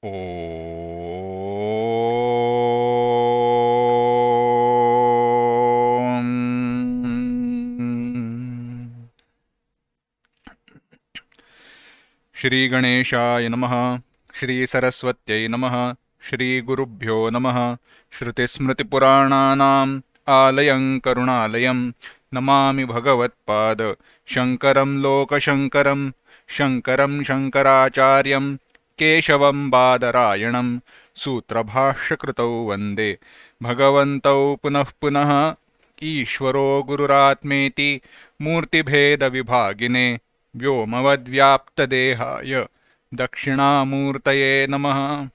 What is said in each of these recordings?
ओम। श्री गणेशाय नमः। श्री सरस्वत्यै नमः। श्री गुरुभ्यो नमः। श्रुतिस्मृतिपुराणानाम् आलयं करुणालयं नमामि भगवत्पाद शङ्करं लोकशङ्करं। शङ्करं शङ्कराचार्यं केशवं बादरायणं सूत्रभाष्यकृतौ वन्दे भगवन्तौ पुनः पुनः। ईश्वरो गुरुरात्मेति मूर्तिभेदविभागिने व्योमवद्व्याप्तदेहाय दक्षिणामूर्तये नमः।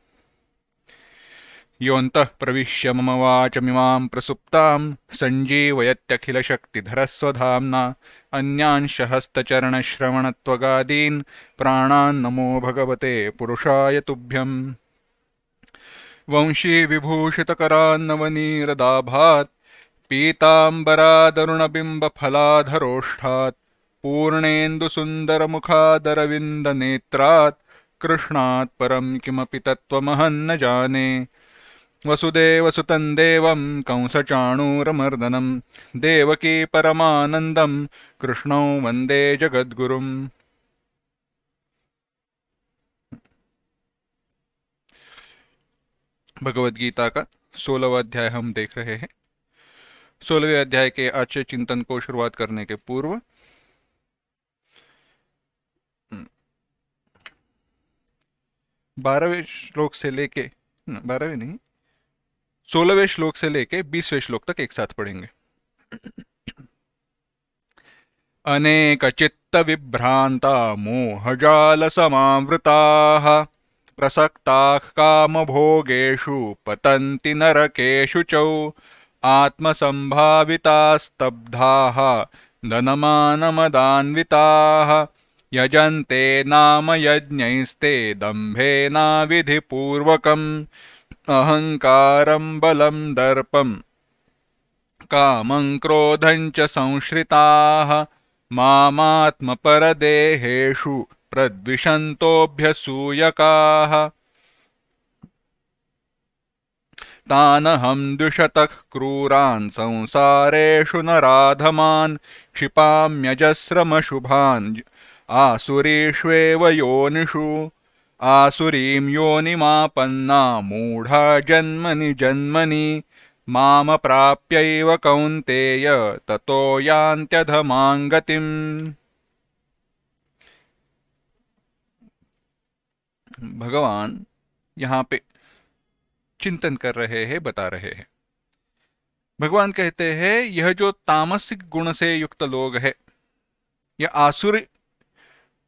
योऽन्तः प्रविश्य मम वाचमिमां प्रसुप्तां सञ्जीवयत्यखिलशक्तिधरस्वधाम्ना अन्यांश हस्तचरणश्रवणत्वगादीन् प्राणान् नमो भगवते पुरुषाय तुभ्यम्। वंशी विभूषितकरान्नवनीरदाभात् पीताम्बरादरुणबिम्बफलाधरोष्ठात् पूर्णेन्दुसुन्दरमुखादरविन्दनेत्रात् कृष्णात् परं किमपि तत्त्वमहं न जाने। वसुदेवसुतं देवं कंसचाणूरमर्दनं देवकी परमानन्दं कृष्णौ वन्दे जगद्गुरुम्। भगवद गीता का 16वां अध्याय हम देख रहे हैं। 16वें अध्याय के आचार्य चिंतन को शुरुआत करने के पूर्व 12वें श्लोक से लेके 12वें नहीं 16वें श्लोक से लेके 20वें श्लोक तक एक साथ पढ़ेंगे। अनेक चित्त विभ्रांता मोहजाल समावृताः प्रसक्ताः कामभोगेषु पतन्ति नरकेषु च आत्मसम्भावितास्तब्धाः धनमानमदान्विताः यजन्ते नाम यज्ञैस्ते दम्भेनाविधिपूर्वकम् अहङ्कारं बलं दर्पं कामं क्रोधं च संश्रिताः मामात्मपरदेहेषु प्रद्विषन्तोऽभ्यसूयकाः तानहं द्विषतः क्रूरान् संसारेषु नराधमान् क्षिपाम्यजस्रमशुभान् आसुरीष्वेव योनिषु आसुरीं योनिमापन्ना मूढा जन्मनि जन्मनि मामप्राप्यैव कौन्तेय ततो यान्त्यधमां गतिम्। भगवान यहाँ पे चिंतन कर रहे हैं, बता रहे हैं। भगवान कहते हैं यह जो तामसिक गुण से युक्त लोग है, यह आसुर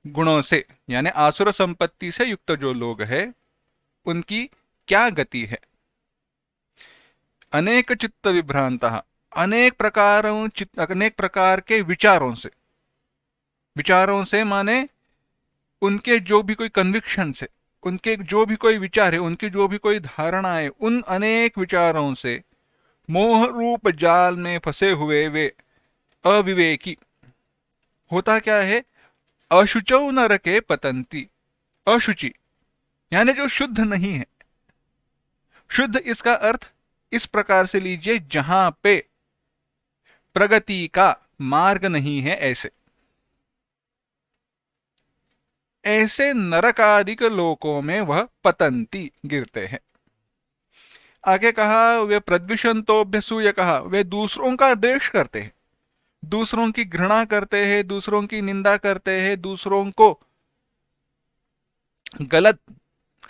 गुणों से यानी आसुर संपत्ति से युक्त जो लोग है, उनकी क्या गति है। अनेक चित्त विभ्रांता, अनेक प्रकार के विचारों से माने उनके जो भी कोई कन्विक्शन से, उनके जो भी कोई विचार है, उनकी जो भी कोई धारणा है, उन अनेक विचारों से मोह रूप जाल में फंसे हुए वे अविवेकी। होता क्या है, अशुचौ नरके पतंती। अशुचि यानी जो शुद्ध नहीं है। शुद्ध इसका अर्थ इस प्रकार से लीजिए, जहां पे प्रगति का मार्ग नहीं है, ऐसे नरकादिक लोकों में वह पतंती गिरते हैं। आगे कहा वे प्रद्विषंतोभ्यसूय, कहा वे दूसरों का द्वेष करते हैं, दूसरों की घृणा करते हैं, दूसरों की निंदा करते हैं, दूसरों को गलत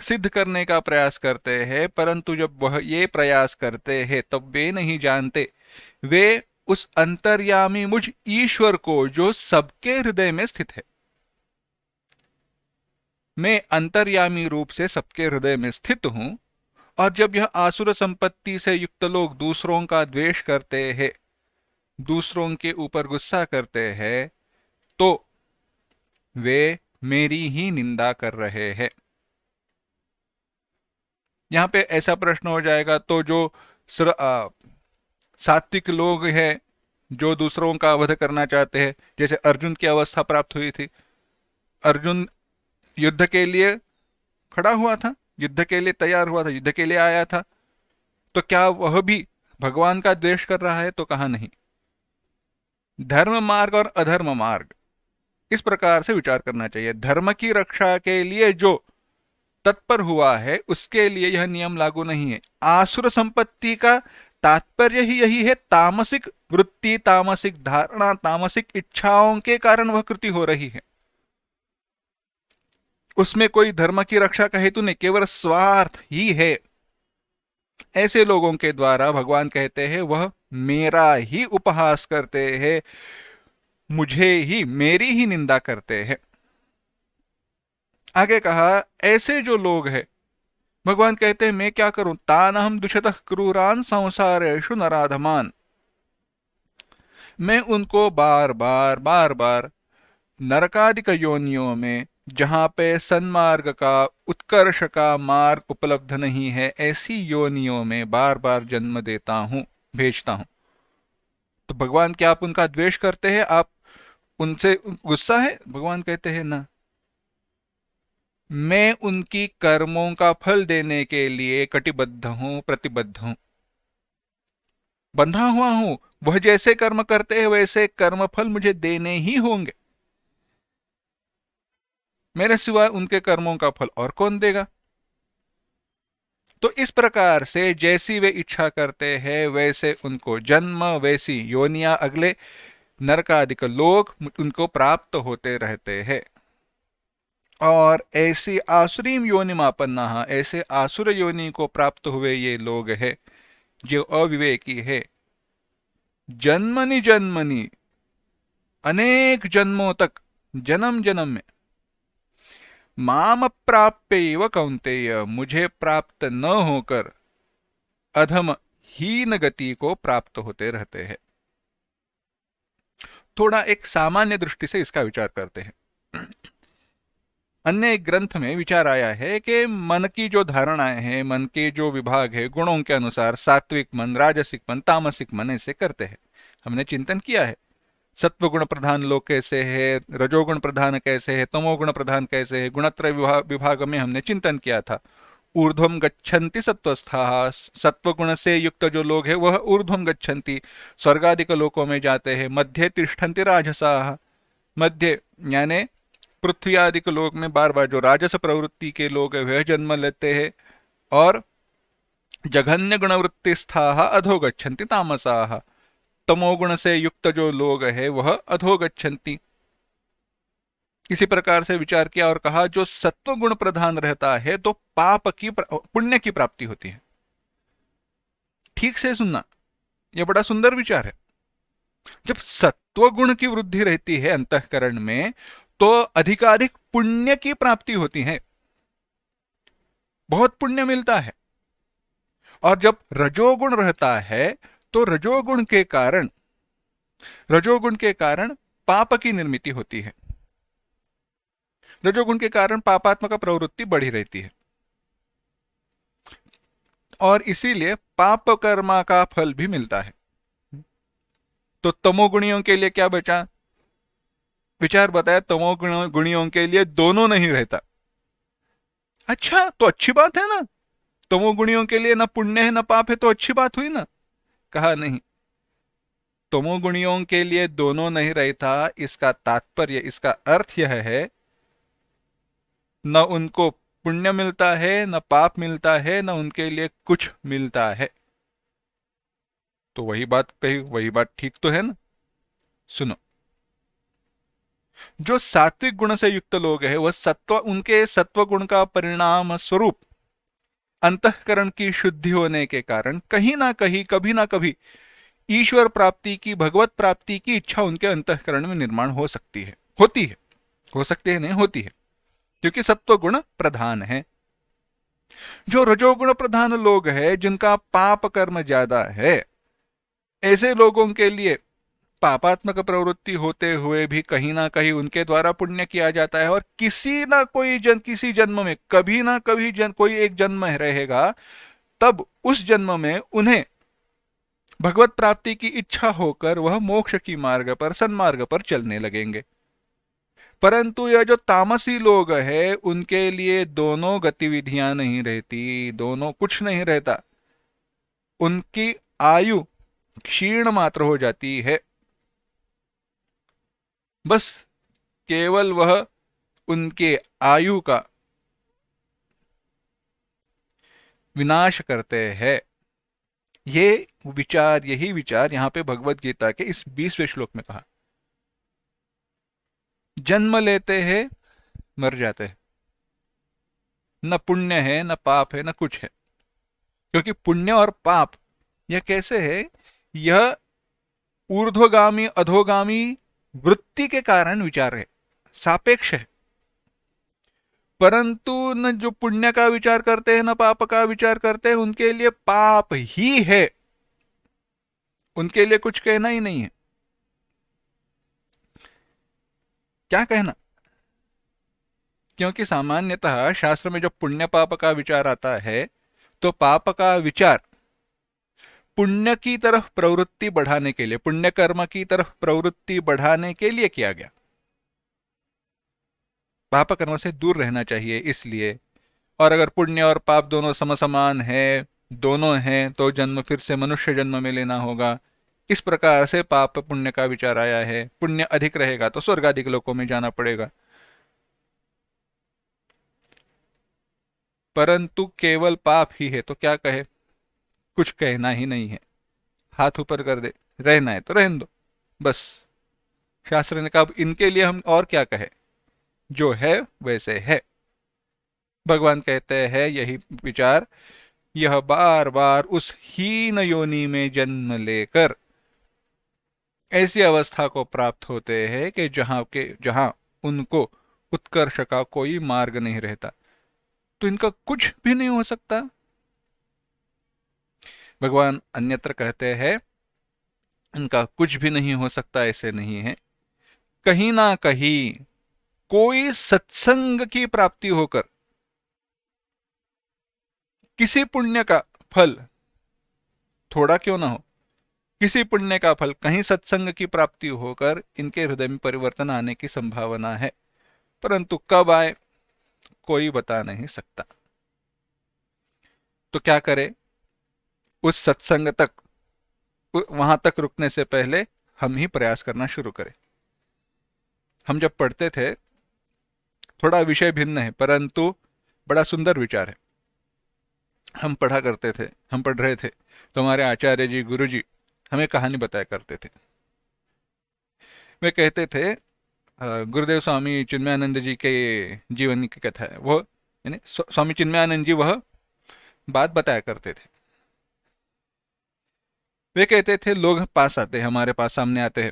सिद्ध करने का प्रयास करते हैं। परंतु जब वह ये प्रयास करते हैं तब वे नहीं जानते, वे उस अंतर्यामी मुझ ईश्वर को जो सबके हृदय में स्थित है। मैं अंतर्यामी रूप से सबके हृदय में स्थित हूं। और जब यह आसुर संपत्ति से युक्त लोग दूसरों का द्वेष करते हैं, दूसरों के ऊपर गुस्सा करते हैं, तो वे मेरी ही निंदा कर रहे हैं। यहां पे ऐसा प्रश्न हो जाएगा, तो जो सात्विक लोग हैं, जो दूसरों का वध करना चाहते हैं, जैसे अर्जुन की अवस्था प्राप्त हुई थी। अर्जुन युद्ध के लिए खड़ा हुआ था, युद्ध के लिए तैयार हुआ था, युद्ध के लिए आया था, तो क्या वह भी भगवान का द्वेष कर रहा है? तो कहा नहीं। धर्म मार्ग और अधर्म मार्ग, इस प्रकार से विचार करना चाहिए। धर्म की रक्षा के लिए जो तत्पर हुआ है उसके लिए यह नियम लागू नहीं है। आसुर संपत्ति का तात्पर्य ही यही है, तामसिक वृत्ति, तामसिक धारणा, तामसिक इच्छाओं के कारण वह कृति हो रही है। उसमें कोई धर्म की रक्षा का हेतु नहीं, केवल स्वार्थ ही है। ऐसे लोगों के द्वारा भगवान कहते हैं वह मेरा ही उपहास करते हैं, मुझे ही, मेरी ही निंदा करते हैं। आगे कहा, ऐसे जो लोग हैं, भगवान कहते हैं मैं क्या करूं, तानहम दुषतः क्रूरान संसारेषु नराधमान, मैं उनको बार बार बार बार नरकादिक योनियों में, जहां पे सन्मार्ग का, उत्कर्ष का मार्ग उपलब्ध नहीं है, ऐसी योनियों में बार बार जन्म देता हूं, भेजता हूं। तो भगवान क्या आप उनका द्वेष करते हैं? आप उनसे गुस्सा है? भगवान कहते हैं ना, मैं उनकी कर्मों का फल देने के लिए कटिबद्ध हूं, प्रतिबद्ध हूं, बंधा हुआ हूं। वह जैसे कर्म करते हैं वैसे कर्म फल मुझे देने ही होंगे, मेरे सिवाय उनके कर्मों का फल और कौन देगा? तो इस प्रकार से जैसी वे इच्छा करते हैं वैसे उनको जन्म, वैसी योनियां, अगले नरकादिक लोक उनको प्राप्त होते रहते हैं। और ऐसी आसुरीम योनिमापन्ना, ऐसे आसुर योनि को प्राप्त हुए ये लोग हैं जो अविवेकी है, जन्मनि जन्मनि, अनेक जन्मों तक, जन्म जन्म में, माम प्राप्यैव कौन्तेय, मुझे प्राप्त न होकर अधम हीन गति को प्राप्त होते रहते हैं। थोड़ा एक सामान्य दृष्टि से इसका विचार करते हैं। अन्य एक ग्रंथ में विचार आया है कि मन की जो धारणाएं हैं, मन के जो विभाग है, गुणों के अनुसार सात्विक मन, राजसिक मन, तामसिक मन ऐसे करते हैं। हमने चिंतन किया है, सत्वगुण प्रधान लोग कैसे है, रजोगुण प्रधान कैसे है, तमोगुण प्रधान कैसे है। गुणत्रय विभाग में हमने चिंतन किया था। ऊर्ध्वम गच्छन्ति सत्वस्थाः, सत्वगुण से युक्त जो लोग हैं वह ऊर्ध्वम गच्छन्ति, स्वर्गादिक लोकों में जाते हैं। मध्य तिष्ठन्ति राजसाः, मध्य यानी पृथ्वी आदिक लोक में बार बार जो राजस प्रवृत्ति के लोग हैं वह जन्म लेते हैं। और जघन्य गुणवृत्तिस्थाः अधोगच्छन्ति तामसाः, तमोगुण से युक्त जो लोग हैं वह अधोगच्छन्ति। इसी प्रकार से विचार किया और कहा जो सत्व गुण प्रधान रहता है तो पाप की, पुण्य की प्राप्ति होती है। ठीक से सुनना, यह बड़ा सुंदर विचार है। जब सत्व गुण की वृद्धि रहती है अंतःकरण में तो अधिकाधिक पुण्य की प्राप्ति होती है, बहुत पुण्य मिलता है। और जब रजोगुण रहता है तो रजोगुण के कारण पाप की निर्मिति होती है। रजोगुण के कारण पापात्मक प्रवृत्ति बढ़ी रहती है और इसीलिए पाप कर्मा का फल भी मिलता है। तो तमोगुणियों के लिए क्या बचा? विचार बताया, तमोगुणियों के लिए दोनों नहीं रहता। अच्छा, तो अच्छी बात है ना, तमोगुणियों के लिए ना पुण्य है ना पाप है, तो अच्छी बात हुई ना। कहा नहीं, तमोगुणियों के लिए दोनों नहीं रहता, इसका तात्पर्य, इसका अर्थ यह है न उनको पुण्य मिलता है, न पाप मिलता है, न उनके लिए कुछ मिलता है। तो वही बात कही, वही बात ठीक तो है ना। सुनो, जो सात्विक गुण से युक्त लोग हैं वह सत्व, उनके सत्व गुण का परिणाम स्वरूप अंतःकरण की शुद्धि होने के कारण कहीं ना कहीं, कभी ना कभी ईश्वर प्राप्ति की, भगवत प्राप्ति की इच्छा उनके अंतःकरण में निर्माण हो सकती है, होती है, हो सकती है नहीं, होती है, क्योंकि सत्व गुण प्रधान है। जो रजोगुण प्रधान लोग हैं, जिनका पाप कर्म ज्यादा है, ऐसे लोगों के लिए पापात्मक प्रवृत्ति होते हुए भी कहीं ना कहीं उनके द्वारा पुण्य किया जाता है। और किसी ना कोई किसी जन्म में, कभी ना कभी कोई एक जन्म रहेगा, तब उस जन्म में उन्हें भगवत प्राप्ति की इच्छा होकर वह मोक्ष की मार्ग पर, सन्मार्ग पर चलने लगेंगे। परंतु यह जो तामसी लोग है उनके लिए दोनों गतिविधियां नहीं रहती, दोनों कुछ नहीं रहता, उनकी आयु क्षीण मात्र हो जाती है। बस केवल वह उनके आयु का विनाश करते हैं। ये विचार, यही विचार यहां पे भगवत गीता के इस 20वें श्लोक में कहा। जन्म लेते हैं, मर जाते हैं, न पुण्य है न पाप है न कुछ है। क्योंकि पुण्य और पाप यह कैसे है, यह ऊर्ध्वगामी अधोगामी वृत्ति के कारण विचार है, सापेक्ष है। परंतु न जो पुण्य का विचार करते हैं न पाप का विचार करते हैं, उनके लिए पाप ही है, उनके लिए कुछ कहना ही नहीं है। क्या कहना? क्योंकि सामान्यतः शास्त्र में जो पुण्य पाप का विचार आता है, तो पाप का विचार पुण्य की तरफ प्रवृत्ति बढ़ाने के लिए, पुण्य कर्म की तरफ प्रवृत्ति बढ़ाने के लिए किया गया। पाप कर्म से दूर रहना चाहिए इसलिए। और अगर पुण्य और पाप दोनों समसमान है, दोनों हैं, तो जन्म फिर से मनुष्य जन्म में लेना होगा। इस प्रकार से पाप पुण्य का विचार आया है। पुण्य अधिक रहेगा तो स्वर्ग आदि लोकों में जाना पड़ेगा। परंतु केवल पाप ही है तो क्या कहे, कुछ कहना ही नहीं है, हाथ ऊपर कर दे, रहना है तो रहने दो बस। शास्त्र ने कहा अब इनके लिए हम और क्या कहे, जो है वैसे है। भगवान कहते हैं यही विचार, यह बार बार उस हीन योनि में जन्म लेकर ऐसी अवस्था को प्राप्त होते हैं कि जहां उनको उत्कर्ष का कोई मार्ग नहीं रहता। तो इनका कुछ भी नहीं हो सकता। भगवान अन्यत्र कहते हैं इनका कुछ भी नहीं हो सकता, ऐसे नहीं है। कहीं ना कहीं कोई सत्संग की प्राप्ति होकर किसी पुण्य का फल, थोड़ा क्यों ना हो, किसी पुण्य का फल कहीं सत्संग की प्राप्ति होकर इनके हृदय में परिवर्तन आने की संभावना है। परंतु कब आए कोई बता नहीं सकता। तो क्या करे, उस सत्संग तक, वहां तक रुकने से पहले हम ही प्रयास करना शुरू करें। हम जब पढ़ते थे, थोड़ा विषय भिन्न है परंतु बड़ा सुंदर विचार है। हम पढ़ा करते थे, हम पढ़ रहे थे तो हमारे आचार्य जी, गुरु जी हमें कहानी बताया करते थे। वे कहते थे गुरुदेव स्वामी चिन्मयानंद जी के जीवन की कथा है वो, यानी स्वामी चिन्मयानंद जी वह बात बताया करते थे। वे कहते थे लोग पास आते हैं, हमारे पास सामने आते हैं,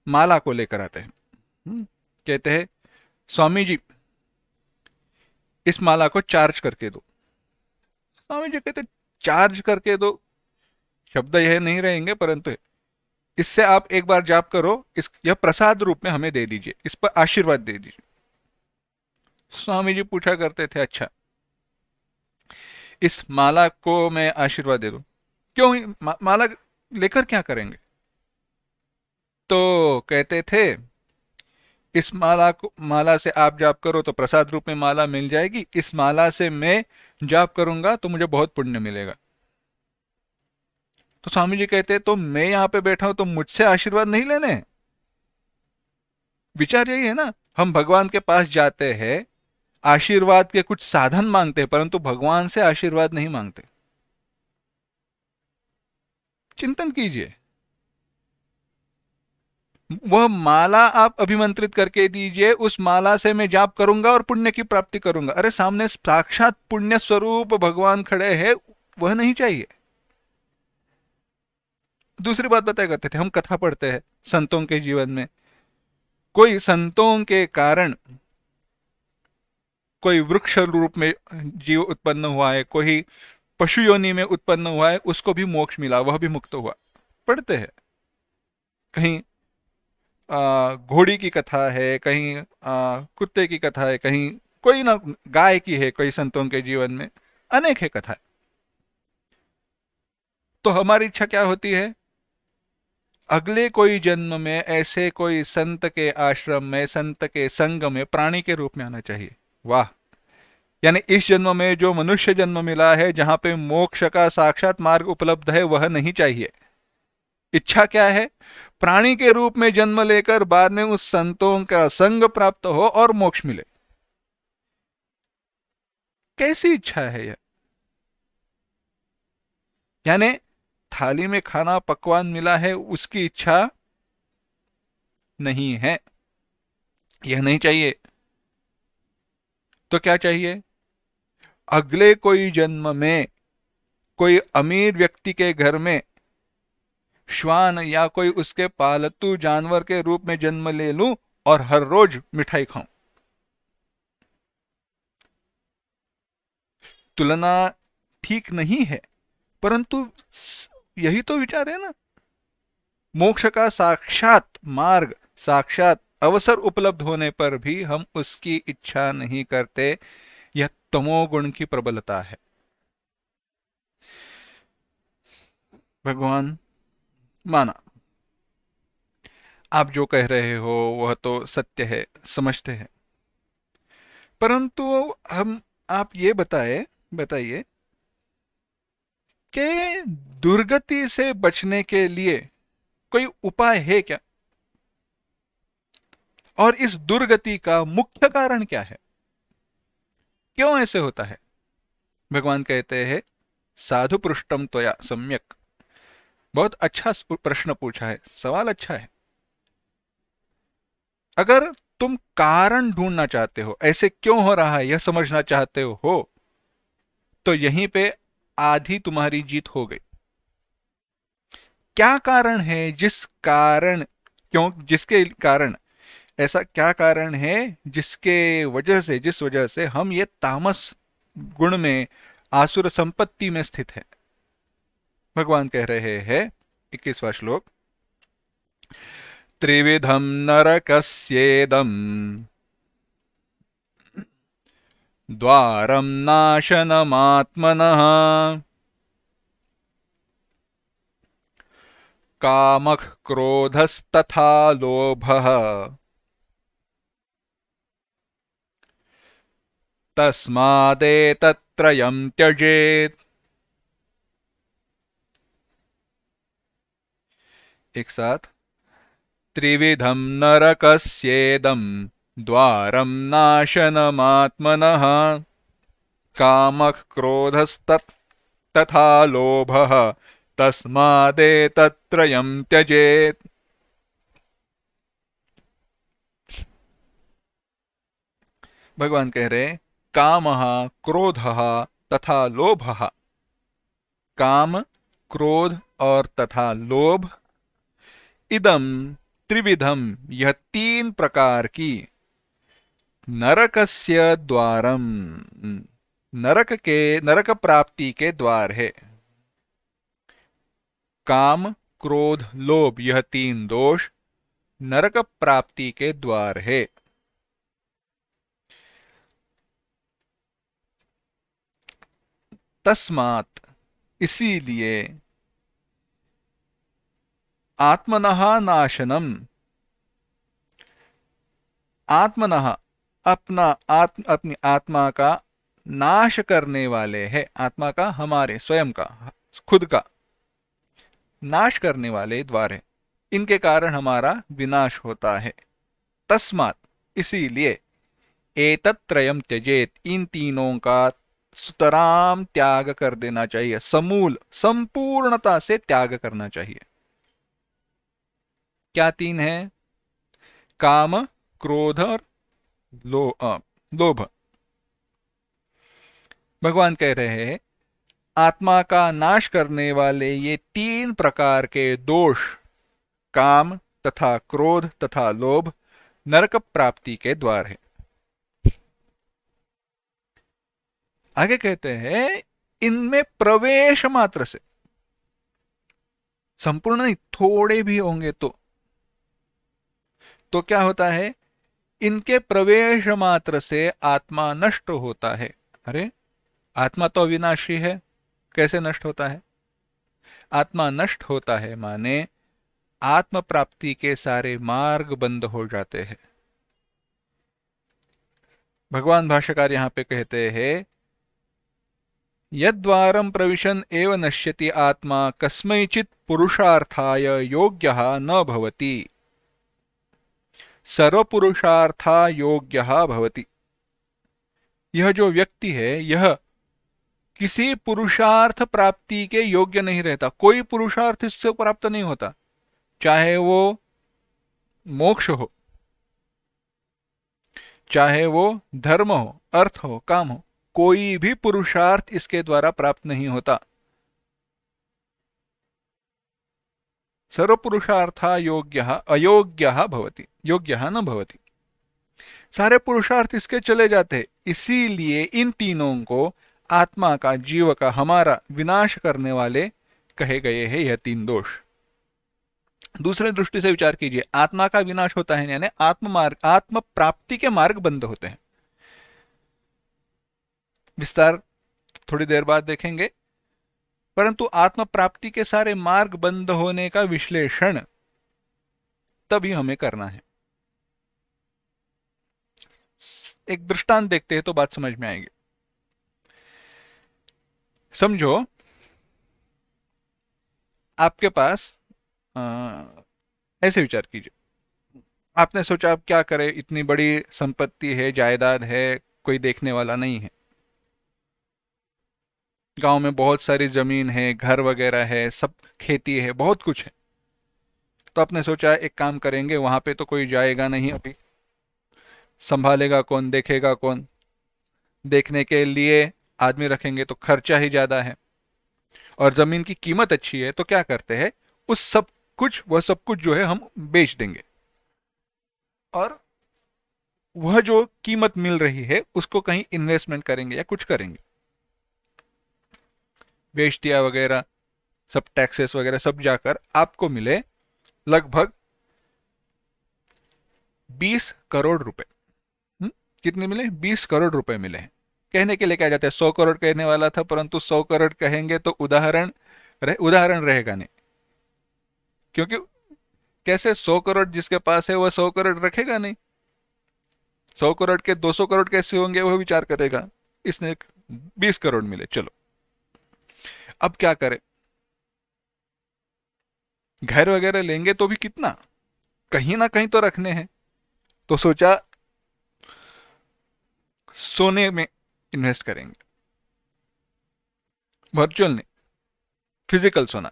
माला को लेकर आते हैं। कहते हैं स्वामी जी इस माला को चार्ज करके दो। स्वामी जी कहते चार्ज करके दो, शब्द यह नहीं रहेंगे परंतु इससे आप एक बार जाप करो, यह प्रसाद रूप में हमें दे दीजिए, इस पर आशीर्वाद दे दीजिए। स्वामी जी पूछा करते थे अच्छा इस माला को मैं आशीर्वाद दे दूं, क्यों माला लेकर क्या करेंगे? तो कहते थे इस माला से आप जाप करो तो प्रसाद रूप में माला मिल जाएगी, इस माला से मैं जाप करूंगा तो मुझे बहुत पुण्य मिलेगा। तो स्वामी जी कहते तो मैं यहां पे बैठा हूं तो मुझसे आशीर्वाद नहीं लेने। विचार यही है ना, हम भगवान के पास जाते हैं, आशीर्वाद के कुछ साधन मांगते हैं परंतु भगवान से आशीर्वाद नहीं मांगते। चिंतन कीजिए, वह माला आप अभिमंत्रित करके दीजिए, उस माला से मैं जाप करूंगा और पुण्य की प्राप्ति करूंगा। अरे सामने साक्षात पुण्य स्वरूप भगवान खड़े हैं, वह नहीं चाहिए। दूसरी बात बताया करते थे, हम कथा पढ़ते हैं संतों के जीवन में, कोई संतों के कारण कोई वृक्ष रूप में जीव उत्पन्न हुआ है, कोई पशु योनि में उत्पन्न हुआ है, उसको भी मोक्ष मिला, वह भी मुक्त हुआ। पढ़ते हैं कहीं घोड़ी की कथा है, कहीं कुत्ते की कथा है, कहीं कोई ना गाय की है, कोई संतों के जीवन में अनेक है कथा। तो हमारी इच्छा क्या होती है, अगले कोई जन्म में ऐसे कोई संत के आश्रम में, संत के संग में प्राणी के रूप में आना चाहिए। वाह! यानी इस जन्म में जो मनुष्य जन्म मिला है, जहां पे मोक्ष का साक्षात मार्ग उपलब्ध है, वह नहीं चाहिए। इच्छा क्या है? प्राणी के रूप में जन्म लेकर बाद में उस संतों का संग प्राप्त हो और मोक्ष मिले। कैसी इच्छा है यह? यानी थाली में खाना पकवान मिला है, उसकी इच्छा नहीं है, यह नहीं चाहिए। तो क्या चाहिए? अगले कोई जन्म में कोई अमीर व्यक्ति के घर में श्वान या कोई उसके पालतू जानवर के रूप में जन्म ले लूं और हर रोज मिठाई खाऊं। तुलना ठीक नहीं है, परंतु यही तो विचार है ना। मोक्ष का साक्षात मार्ग, साक्षात अवसर उपलब्ध होने पर भी हम उसकी इच्छा नहीं करते, यह तमोगुण की प्रबलता है। भगवान, माना आप जो कह रहे हो वह तो सत्य है, समझते हैं, परंतु हम आप ये बताइए कि दुर्गति से बचने के लिए कोई उपाय है क्या? और इस दुर्गति का मुख्य कारण क्या है? क्यों ऐसे होता है? भगवान कहते हैं, साधु पृष्ठम त्वया सम्यक। बहुत अच्छा प्रश्न पूछा है, सवाल अच्छा है। अगर तुम कारण ढूंढना चाहते हो, ऐसे क्यों हो रहा है यह समझना चाहते हो, तो यहीं पे आधी तुम्हारी जीत हो गई। क्या कारण है जिसके कारण ऐसा क्या कारण है जिस वजह से हम ये तामस गुण में, आसुर संपत्ति में स्थित है? भगवान कह रहे हैं, 21वां श्लोक, त्रिविधम नरकस्येदम द्वारम नाशनमात्मनः कामः क्रोधस्तथा लोभः तस्मादेतत्त्रयं त्यजेत्। एक साथ, त्रिविधम नरकस्येदं द्वारं नाशनमात्मनः कामः क्रोधस्तथा लोभः तस्मादेतत्त्रयं त्यजेत्। भगवान कह रहे, कामः क्रोधः तथा लोभः। काम, क्रोध और तथा लोभ, इदम त्रिविधम, यह तीन प्रकार की, नरकस्य द्वारम, नरक प्राप्ति के द्वार है। काम, क्रोध, लोभ, यह तीन दोष नरक प्राप्ति के द्वार है। तस्मात्, इसीलिए, आत्मनः नाशनम, आत्मनः अपनी आत्मा का नाश करने वाले है। आत्मा का, हमारे स्वयं का, खुद का नाश करने वाले द्वार है। इनके कारण हमारा विनाश होता है। तस्मात्, इसीलिए, एतत्त्रयम् त्यजेत, इन तीनों का सुतराम त्याग कर देना चाहिए, समूल संपूर्णता से त्याग करना चाहिए। क्या तीन है? काम, क्रोध और लोभ। भगवान कह रहे हैं, आत्मा का नाश करने वाले ये तीन प्रकार के दोष, काम तथा क्रोध तथा लोभ, नरक प्राप्ति के द्वार है। आगे कहते हैं, इनमें प्रवेश मात्र से, संपूर्ण नहीं, थोड़े भी होंगे तो क्या होता है? इनके प्रवेश मात्र से आत्मा नष्ट होता है। अरे, आत्मा तो अविनाशी है, कैसे नष्ट होता है? आत्मा नष्ट होता है माने आत्म प्राप्ति के सारे मार्ग बंद हो जाते हैं। भगवान भाष्यकार यहां पे कहते हैं, यद्वारं प्रविशन एव नश्यति आत्मा कस्मैचित् पुरुषार्थाय योग्यः न भवति, सर्वपुरुषार्था योग्यः भवति। यह जो व्यक्ति है यह किसी पुरुषार्थ प्राप्ति के योग्य नहीं रहता। कोई पुरुषार्थ इससे प्राप्त नहीं होता, चाहे वो मोक्ष हो, चाहे वो धर्म हो, अर्थ हो, काम हो, कोई भी पुरुषार्थ इसके द्वारा प्राप्त नहीं होता। सर्वपुरुषार्था योग्यः अयोग्यः भवति, योग्यः न भवति। सारे पुरुषार्थ इसके चले जाते। इसीलिए इन तीनों को आत्मा का, जीव का, हमारा विनाश करने वाले कहे गए हैं यह तीन दोष। दूसरे दृष्टि से विचार कीजिए, आत्मा का विनाश होता है यानी आत्म प्राप्ति के मार्ग बंद होते हैं। विस्तार थोड़ी देर बाद देखेंगे, परंतु आत्म प्राप्ति के सारे मार्ग बंद होने का विश्लेषण तभी हमें करना है। एक दृष्टांत देखते हैं तो बात समझ में आएगी। समझो आपके पास ऐसे विचार कीजिए, आपने सोचा अब क्या करें, इतनी बड़ी संपत्ति है, जायदाद है, कोई देखने वाला नहीं है, गांव में बहुत सारी जमीन है, घर वगैरह है, सब खेती है, बहुत कुछ है। तो आपने सोचा एक काम करेंगे, वहां पे तो कोई जाएगा नहीं, अभी संभालेगा कौन, देखेगा कौन, देखने के लिए आदमी रखेंगे तो खर्चा ही ज्यादा है, और जमीन की कीमत अच्छी है, तो क्या करते हैं, उस सब कुछ, वह सब कुछ जो है हम बेच देंगे, और वह जो कीमत मिल रही है उसको कहीं इन्वेस्टमेंट करेंगे या कुछ करेंगे। बेच दिया वगैरह, सब टैक्सेस वगैरह सब जाकर आपको मिले लगभग 20 करोड़ रुपए। कितने मिले? 20 करोड़ रुपए मिले हैं। कहने के लिए क्या जाता है, 100 करोड़ कहने वाला था, परंतु 100 करोड़ कहेंगे तो उदाहरण रहेगा नहीं, क्योंकि कैसे 100 करोड़ जिसके पास है वह 100 करोड़ रखेगा नहीं, 100 करोड़ के 200 करोड़ कैसे होंगे वह विचार करेगा। इसने 20 करोड़ मिले, चलो अब क्या करें, घर वगैरह लेंगे तो भी कितना, कहीं ना कहीं तो रखने हैं। तो सोचा सोने में इन्वेस्ट करेंगे, वर्चुअल नहीं, फिजिकल सोना।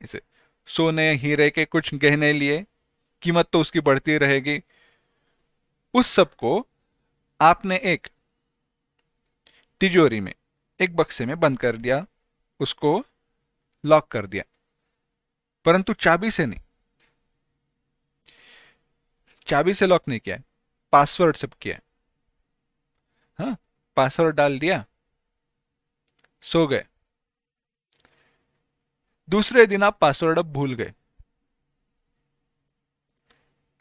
इसे सोने हीरे के कुछ गहने लिए, कीमत तो उसकी बढ़ती रहेगी। उस सब को आपने एक तिजोरी में, एक बक्से में बंद कर दिया, उसको लॉक कर दिया, परंतु चाबी से नहीं, चाबी से लॉक नहीं किया है, पासवर्ड से किया है। हाँ, पासवर्ड डाल दिया, सो गए, दूसरे दिन आप पासवर्ड अब भूल गए,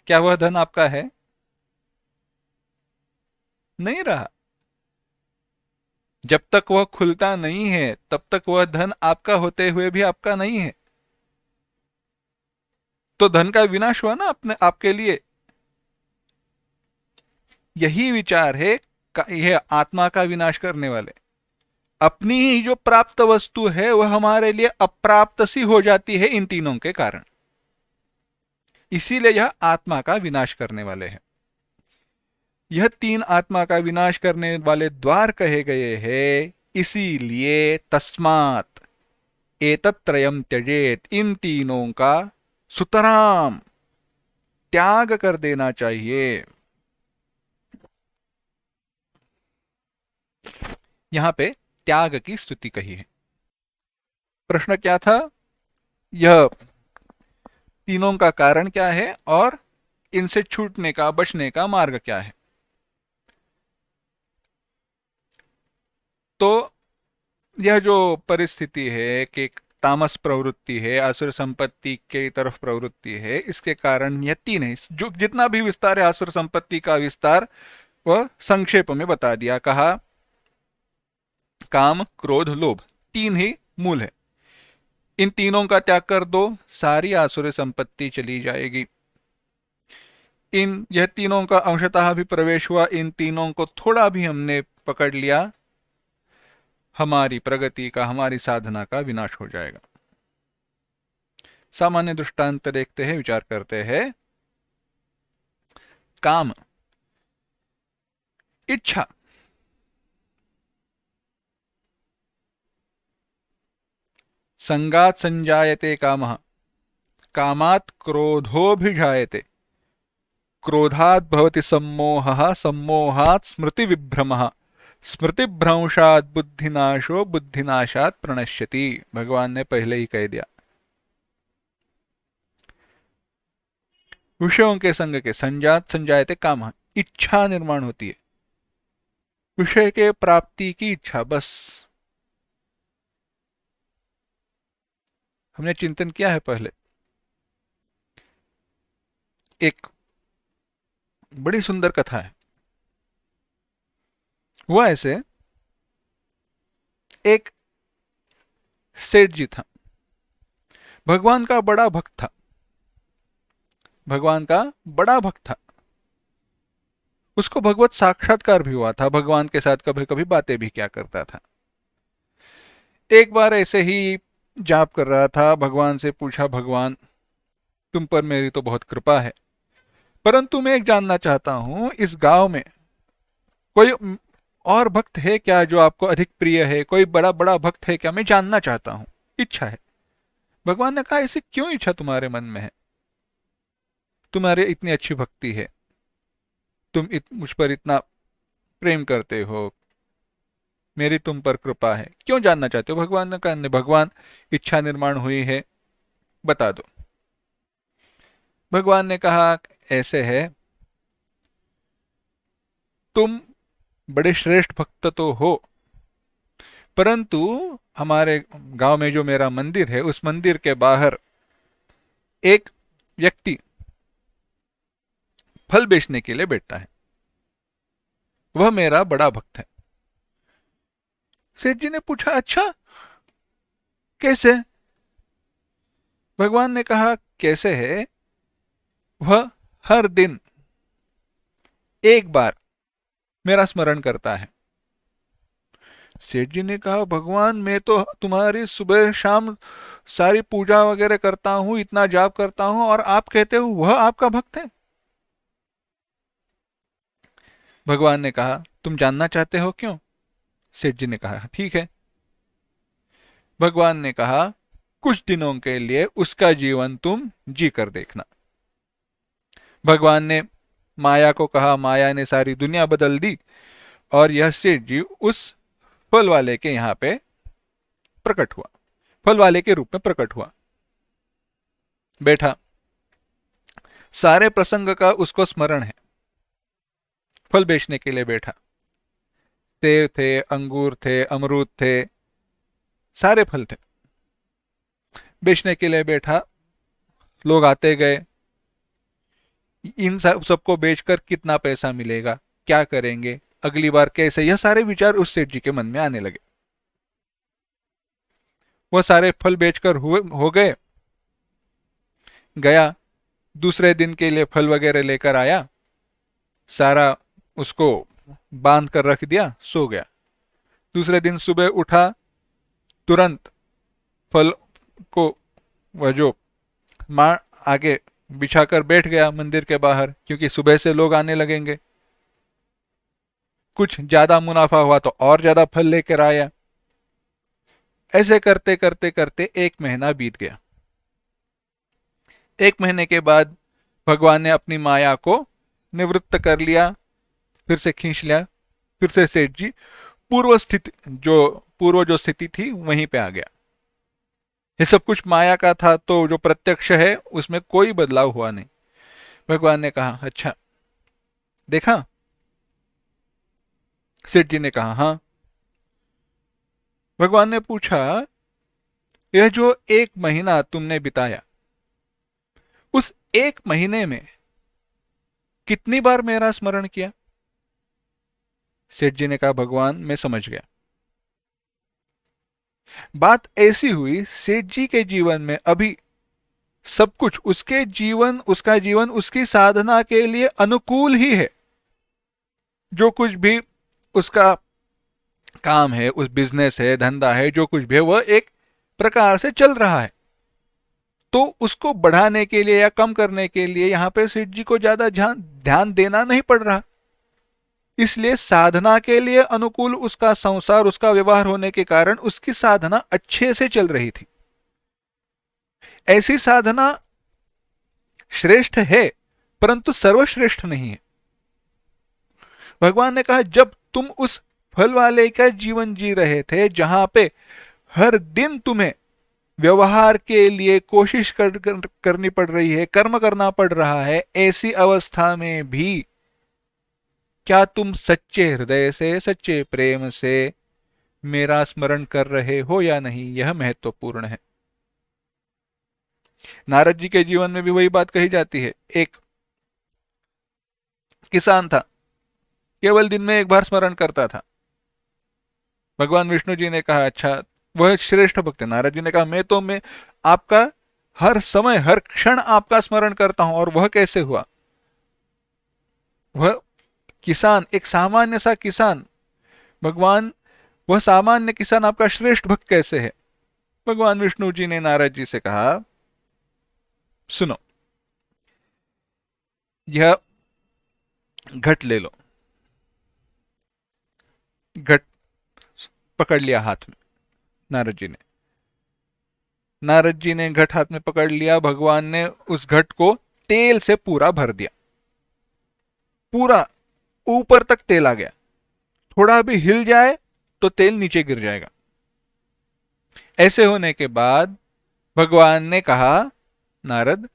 क्या वह धन आपका है? नहीं रहा। जब तक वह खुलता नहीं है तब तक वह धन आपका होते हुए भी आपका नहीं है। तो धन का विनाश हुआ ना अपने आपके लिए। यही विचार है यह आत्मा का विनाश करने वाले। अपनी ही जो प्राप्त वस्तु है वह हमारे लिए अप्राप्त सी हो जाती है इन तीनों के कारण, इसीलिए यह आत्मा का विनाश करने वाले हैं। यह तीन आत्मा का विनाश करने वाले द्वार कहे गए हैं, इसीलिए तस्मात् एतत्त्रयम् त्यजेत, इन तीनों का सुतराम त्याग कर देना चाहिए। यहां पे त्याग की स्तुति कही है। प्रश्न क्या था, यह तीनों का कारण क्या है और इनसे छूटने का, बचने का मार्ग क्या है। तो यह जो परिस्थिति है कि तामस प्रवृत्ति है, असुर संपत्ति के तरफ प्रवृत्ति है, इसके कारण यह तीन है। जो जितना भी विस्तार है असुर संपत्ति का विस्तार वह संक्षेप में बता दिया। कहा काम, क्रोध, लोभ, तीन ही मूल है। इन तीनों का त्याग कर दो, सारी आसुरी संपत्ति चली जाएगी। इन यह तीनों का अंशतः भी प्रवेश हुआ, इन तीनों को थोड़ा भी हमने पकड़ लिया, हमारी प्रगति का, हमारी साधना का विनाश हो जाएगा। सामान्य दृष्टांत देखते हैं, विचार करते हैं। काम, इच्छा, संगात संजायते कामः, कामात् क्रोधोऽभिजायते, क्रोधात् भवति सम्मोहः, सम्मोहात् स्मृतिविभ्रमः, स्मृतिभ्रंशात् बुद्धिनाशो, बुद्धिनाशात् प्रणश्यति। भगवान ने पहले ही कह दिया। विषयों के संग के संजात संजायते काम, इच्छा निर्माण होती है, विषय के प्राप्ति की इच्छा। बस हमने चिंतन किया है पहले, एक बड़ी सुंदर कथा है। हुआ ऐसे, एक सेठ जी था, भगवान का बड़ा भक्त था, भगवान का बड़ा भक्त था। उसको भगवत साक्षात्कार भी हुआ था, भगवान के साथ कभी कभी बातें भी क्या करता था। एक बार ऐसे ही जाप कर रहा था, भगवान से पूछा, भगवान तुम पर मेरी तो बहुत कृपा है, परंतु मैं एक जानना चाहता हूं, इस गांव में कोई और भक्त है क्या जो आपको अधिक प्रिय है? कोई बड़ा बड़ा भक्त है क्या? मैं जानना चाहता हूं, इच्छा है। भगवान ने कहा, ऐसी क्यों इच्छा तुम्हारे मन में है? तुम्हारे इतनी अच्छी भक्ति है, तुम मुझ पर इतना प्रेम करते हो, मेरी तुम पर कृपा है, क्यों जानना चाहते हो? भगवान ने कहा, भगवान इच्छा निर्माण हुई है, बता दो। भगवान ने कहा, ऐसे है, तुम बड़े श्रेष्ठ भक्त तो हो, परंतु हमारे गांव में जो मेरा मंदिर है, उस मंदिर के बाहर एक व्यक्ति फल बेचने के लिए बैठता है, वह मेरा बड़ा भक्त है। सेठ जी ने पूछा, अच्छा कैसे? भगवान ने कहा, कैसे है? वह हर दिन एक बार मेरा स्मरण करता है। सेठ जी ने कहा, भगवान मैं तो तुम्हारी सुबह शाम सारी पूजा वगैरह करता हूं, इतना जाप करता हूं, और आप कहते हो वह आपका भक्त है? भगवान ने कहा, तुम जानना चाहते हो क्यों? सेठ जी ने कहा, ठीक है। भगवान ने कहा, कुछ दिनों के लिए उसका जीवन तुम जी कर देखना। भगवान ने माया को कहा, माया ने सारी दुनिया बदल दी, और यह सेठ जी उस फल वाले के यहां पे प्रकट हुआ, फल वाले के रूप में प्रकट हुआ, बैठा। सारे प्रसंग का उसको स्मरण है। फल बेचने के लिए बैठा, सेब थे, अंगूर थे, अमरूद थे, सारे फल थे, बेचने के लिए बैठा। लोग आते गए, इन सबको बेचकर कितना पैसा मिलेगा, क्या करेंगे, अगली बार कैसे, यह सारे विचार उस सेठ जी के मन में आने लगे। वह सारे फल बेचकर हो गए, गया, दूसरे दिन के लिए फल वगैरह लेकर आया, सारा उसको बांध कर रख दिया, सो गया। दूसरे दिन सुबह उठा, तुरंत फल को वह जो मां आगे बिछाकर बैठ गया मंदिर के बाहर, क्योंकि सुबह से लोग आने लगेंगे। कुछ ज्यादा मुनाफा हुआ तो और ज्यादा फल लेकर आया। ऐसे करते करते करते 1 महीना बीत गया। 1 महीने के बाद भगवान ने अपनी माया को निवृत्त कर लिया, फिर से खींच लिया, फिर से सेठ जी पूर्व जो स्थिति थी वहीं पे आ गया। ये सब कुछ माया का था, तो जो प्रत्यक्ष है उसमें कोई बदलाव हुआ नहीं। भगवान ने कहा, अच्छा देखा? सेठ जी ने कहा, हाँ। भगवान ने पूछा, यह जो 1 महीना तुमने बिताया, उस 1 महीने में कितनी बार मेरा स्मरण किया? सेठ जी ने कहा, भगवान मैं समझ गया। बात ऐसी हुई, सेठ जी के जीवन में अभी सब कुछ उसका जीवन उसकी साधना के लिए अनुकूल ही है। जो कुछ भी उसका काम है, उस बिजनेस है, धंधा है, जो कुछ भी है, वह एक प्रकार से चल रहा है। तो उसको बढ़ाने के लिए या कम करने के लिए यहां पे सेठ जी को ज्यादा ध्यान ध्यान देना नहीं पड़ रहा। इसलिए साधना के लिए अनुकूल उसका संसार, उसका व्यवहार होने के कारण उसकी साधना अच्छे से चल रही थी। ऐसी साधना श्रेष्ठ है, परंतु सर्वश्रेष्ठ नहीं है। भगवान ने कहा, जब तुम उस फल वाले का जीवन जी रहे थे, जहां पे हर दिन तुम्हें व्यवहार के लिए कोशिश करनी पड़ रही है, कर्म करना पड़ रहा है, ऐसी अवस्था में भी क्या तुम सच्चे हृदय से, सच्चे प्रेम से मेरा स्मरण कर रहे हो या नहीं, यह महत्वपूर्ण है। नारद जी के जीवन में भी वही बात कही जाती है। एक किसान था, केवल दिन में एक बार स्मरण करता था। भगवान विष्णु जी ने कहा, अच्छा वह श्रेष्ठ भक्त है। नारद जी ने कहा, मैं आपका हर समय हर क्षण आपका स्मरण करता हूं, और वह कैसे हुआ? वह किसान, एक सामान्य सा किसान, भगवान, वह सामान्य किसान आपका श्रेष्ठ भक्त कैसे है? भगवान विष्णु जी ने नारद जी से कहा, सुनो, यह घट ले लो। घट पकड़ लिया हाथ में नारद जी ने। नारद जी ने घट हाथ में पकड़ लिया। भगवान ने उस घट को तेल से पूरा भर दिया। पूरा ऊपर तक तेल आ गया। थोड़ा भी हिल जाए तो तेल नीचे गिर जाएगा। ऐसे होने के बाद भगवान ने कहा, नारद,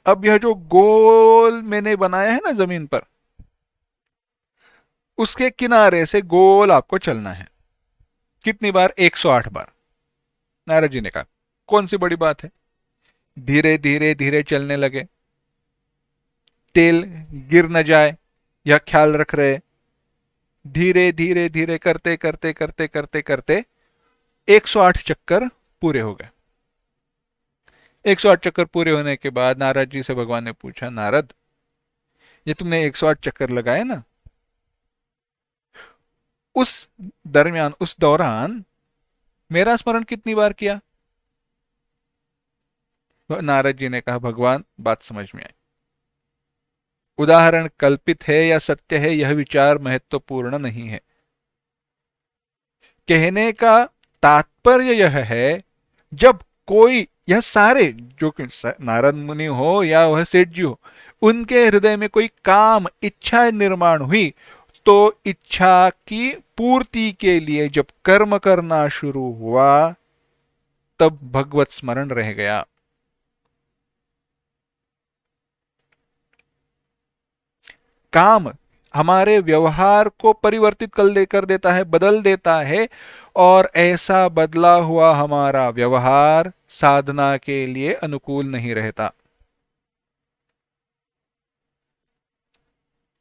अब यह जो गोल मैंने बनाया है ना जमीन पर, उसके किनारे से गोल आपको चलना है। कितनी बार? 108 बार। नारद जी ने कहा, कौन सी बड़ी बात है। धीरे धीरे धीरे चलने लगे। तेल गिर न जाए यह ख्याल रख रहे। धीरे धीरे धीरे करते करते करते करते करते 108 चक्कर पूरे हो गए। 108 चक्कर पूरे होने के बाद नारद जी से भगवान ने पूछा, नारद, ये तुमने 108 चक्कर लगाए ना, उस दरमियान, उस दौरान मेरा स्मरण कितनी बार किया? नारद जी ने कहा, भगवान, बात समझ में आई। उदाहरण कल्पित है या सत्य है, यह विचार महत्वपूर्ण नहीं है। कहने का तात्पर्य यह है, जब कोई, यह सारे, जो कि नारद मुनि हो या वह सेठ जी हो, उनके हृदय में कोई काम, इच्छा निर्माण हुई, तो इच्छा की पूर्ति के लिए जब कर्म करना शुरू हुआ, तब भगवत स्मरण रह गया। काम हमारे व्यवहार को परिवर्तित कर देता है, बदल देता है, और ऐसा बदला हुआ हमारा व्यवहार साधना के लिए अनुकूल नहीं रहता।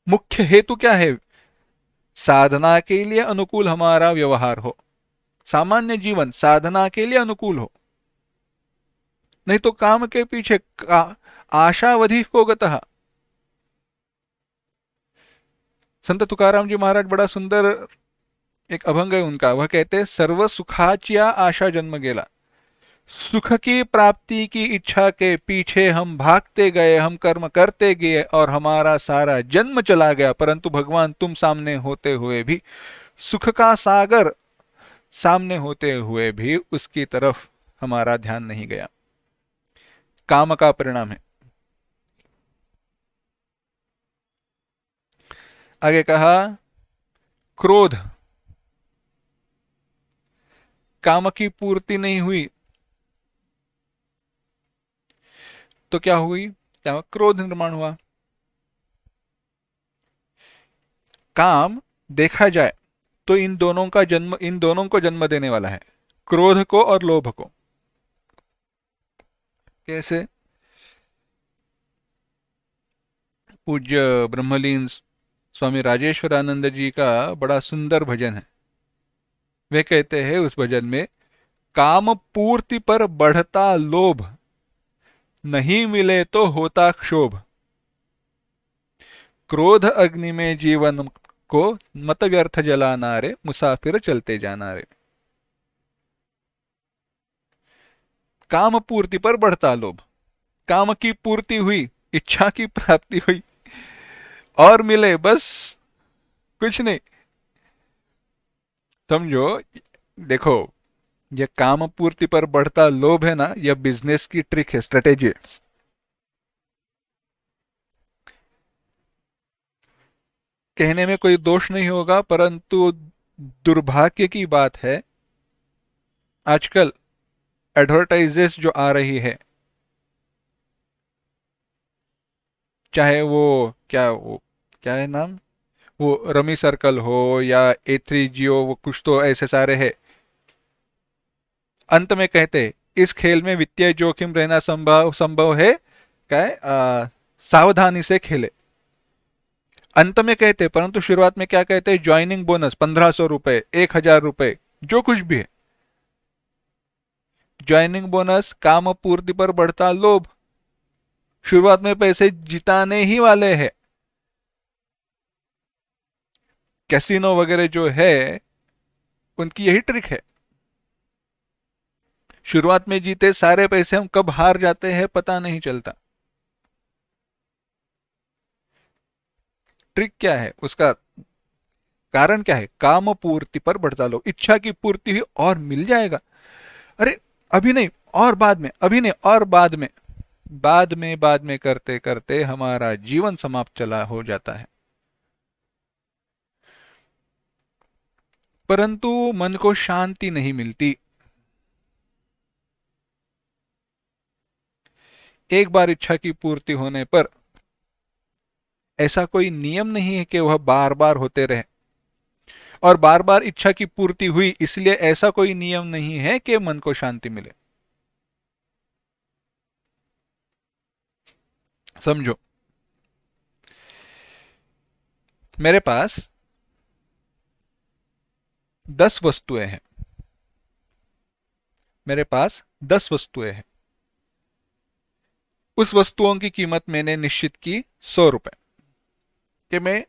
मुख्य हेतु क्या है? साधना के लिए अनुकूल हमारा व्यवहार हो, सामान्य जीवन साधना के लिए अनुकूल हो। नहीं तो काम के पीछे आशावधि को गतः। संत तुकाराम जी महाराज, बड़ा सुंदर एक अभंग है उनका। वह कहते, सर्व सुखाचिया आशा जन्म गेला। सुख की प्राप्ति की इच्छा के पीछे हम भागते गए, हम कर्म करते गए, और हमारा सारा जन्म चला गया, परंतु भगवान तुम सामने होते हुए भी, सुख का सागर सामने होते हुए भी उसकी तरफ हमारा ध्यान नहीं गया। काम का परिणाम है। आगे कहा, क्रोध, काम की पूर्ति नहीं हुई तो क्या हुई? क्या क्रोध निर्माण हुआ। काम देखा जाए तो इन दोनों को जन्म देने वाला है, क्रोध को और लोभ को। कैसे? पूज्य ब्रह्मलीन स्वामी राजेश्वरानंद जी का बड़ा सुंदर भजन है। वे कहते हैं उस भजन में, काम पूर्ति पर बढ़ता लोभ, नहीं मिले तो होता क्षोभ, क्रोध अग्नि में जीवन को मत व्यर्थ जलाना रे, मुसाफिर चलते जाना रे। काम पूर्ति पर बढ़ता लोभ, काम की पूर्ति हुई, इच्छा की प्राप्ति हुई, और मिले बस कुछ नहीं। समझो, देखो, ये काम पूर्ति पर बढ़ता लोभ है ना, यह बिजनेस की ट्रिक है, स्ट्रेटेजी है। कहने में कोई दोष नहीं होगा, परंतु दुर्भाग्य की बात है, आजकल एडवर्टाइजेस जो आ रही है, चाहे वो क्या है नाम, वो रमी सर्कल हो या ए3 जियो, वो कुछ तो ऐसे सारे है, अंत में कहते हैं इस खेल में वित्तीय जोखिम रहना संभव संभव है, क्या है, सावधानी से खेले। अंत में कहते, परंतु शुरुआत में क्या कहते हैं, ज्वाइनिंग बोनस 1500 रुपए, 1000 रुपए, जो कुछ भी है। ज्वाइनिंग बोनस, काम पूर्ति पर बढ़ता लोभ, शुरुआत में पैसे जिताने ही वाले हैं। कैसीनो वगैरह जो है, उनकी यही ट्रिक है। शुरुआत में जीते सारे पैसे, हम कब हार जाते हैं पता नहीं चलता। ट्रिक क्या है उसका, कारण क्या है, काम पूर्ति पर बढ़ता लोभ, इच्छा की पूर्ति हुई और मिल जाएगा, अरे अभी नहीं और बाद में, अभी नहीं और बाद में, बाद में करते करते हमारा जीवन समाप्त चला हो जाता है। परंतु मन को शांति नहीं मिलती। एक बार इच्छा की पूर्ति होने पर ऐसा कोई नियम नहीं है कि वह बार बार होते रहे, और बार बार इच्छा की पूर्ति हुई इसलिए ऐसा कोई नियम नहीं है कि मन को शांति मिले। समझो, मेरे पास 10 वस्तुएं हैं, मेरे पास 10 वस्तुएं हैं, उस वस्तुओं की कीमत मैंने निश्चित की 100 रुपए, कि मैंने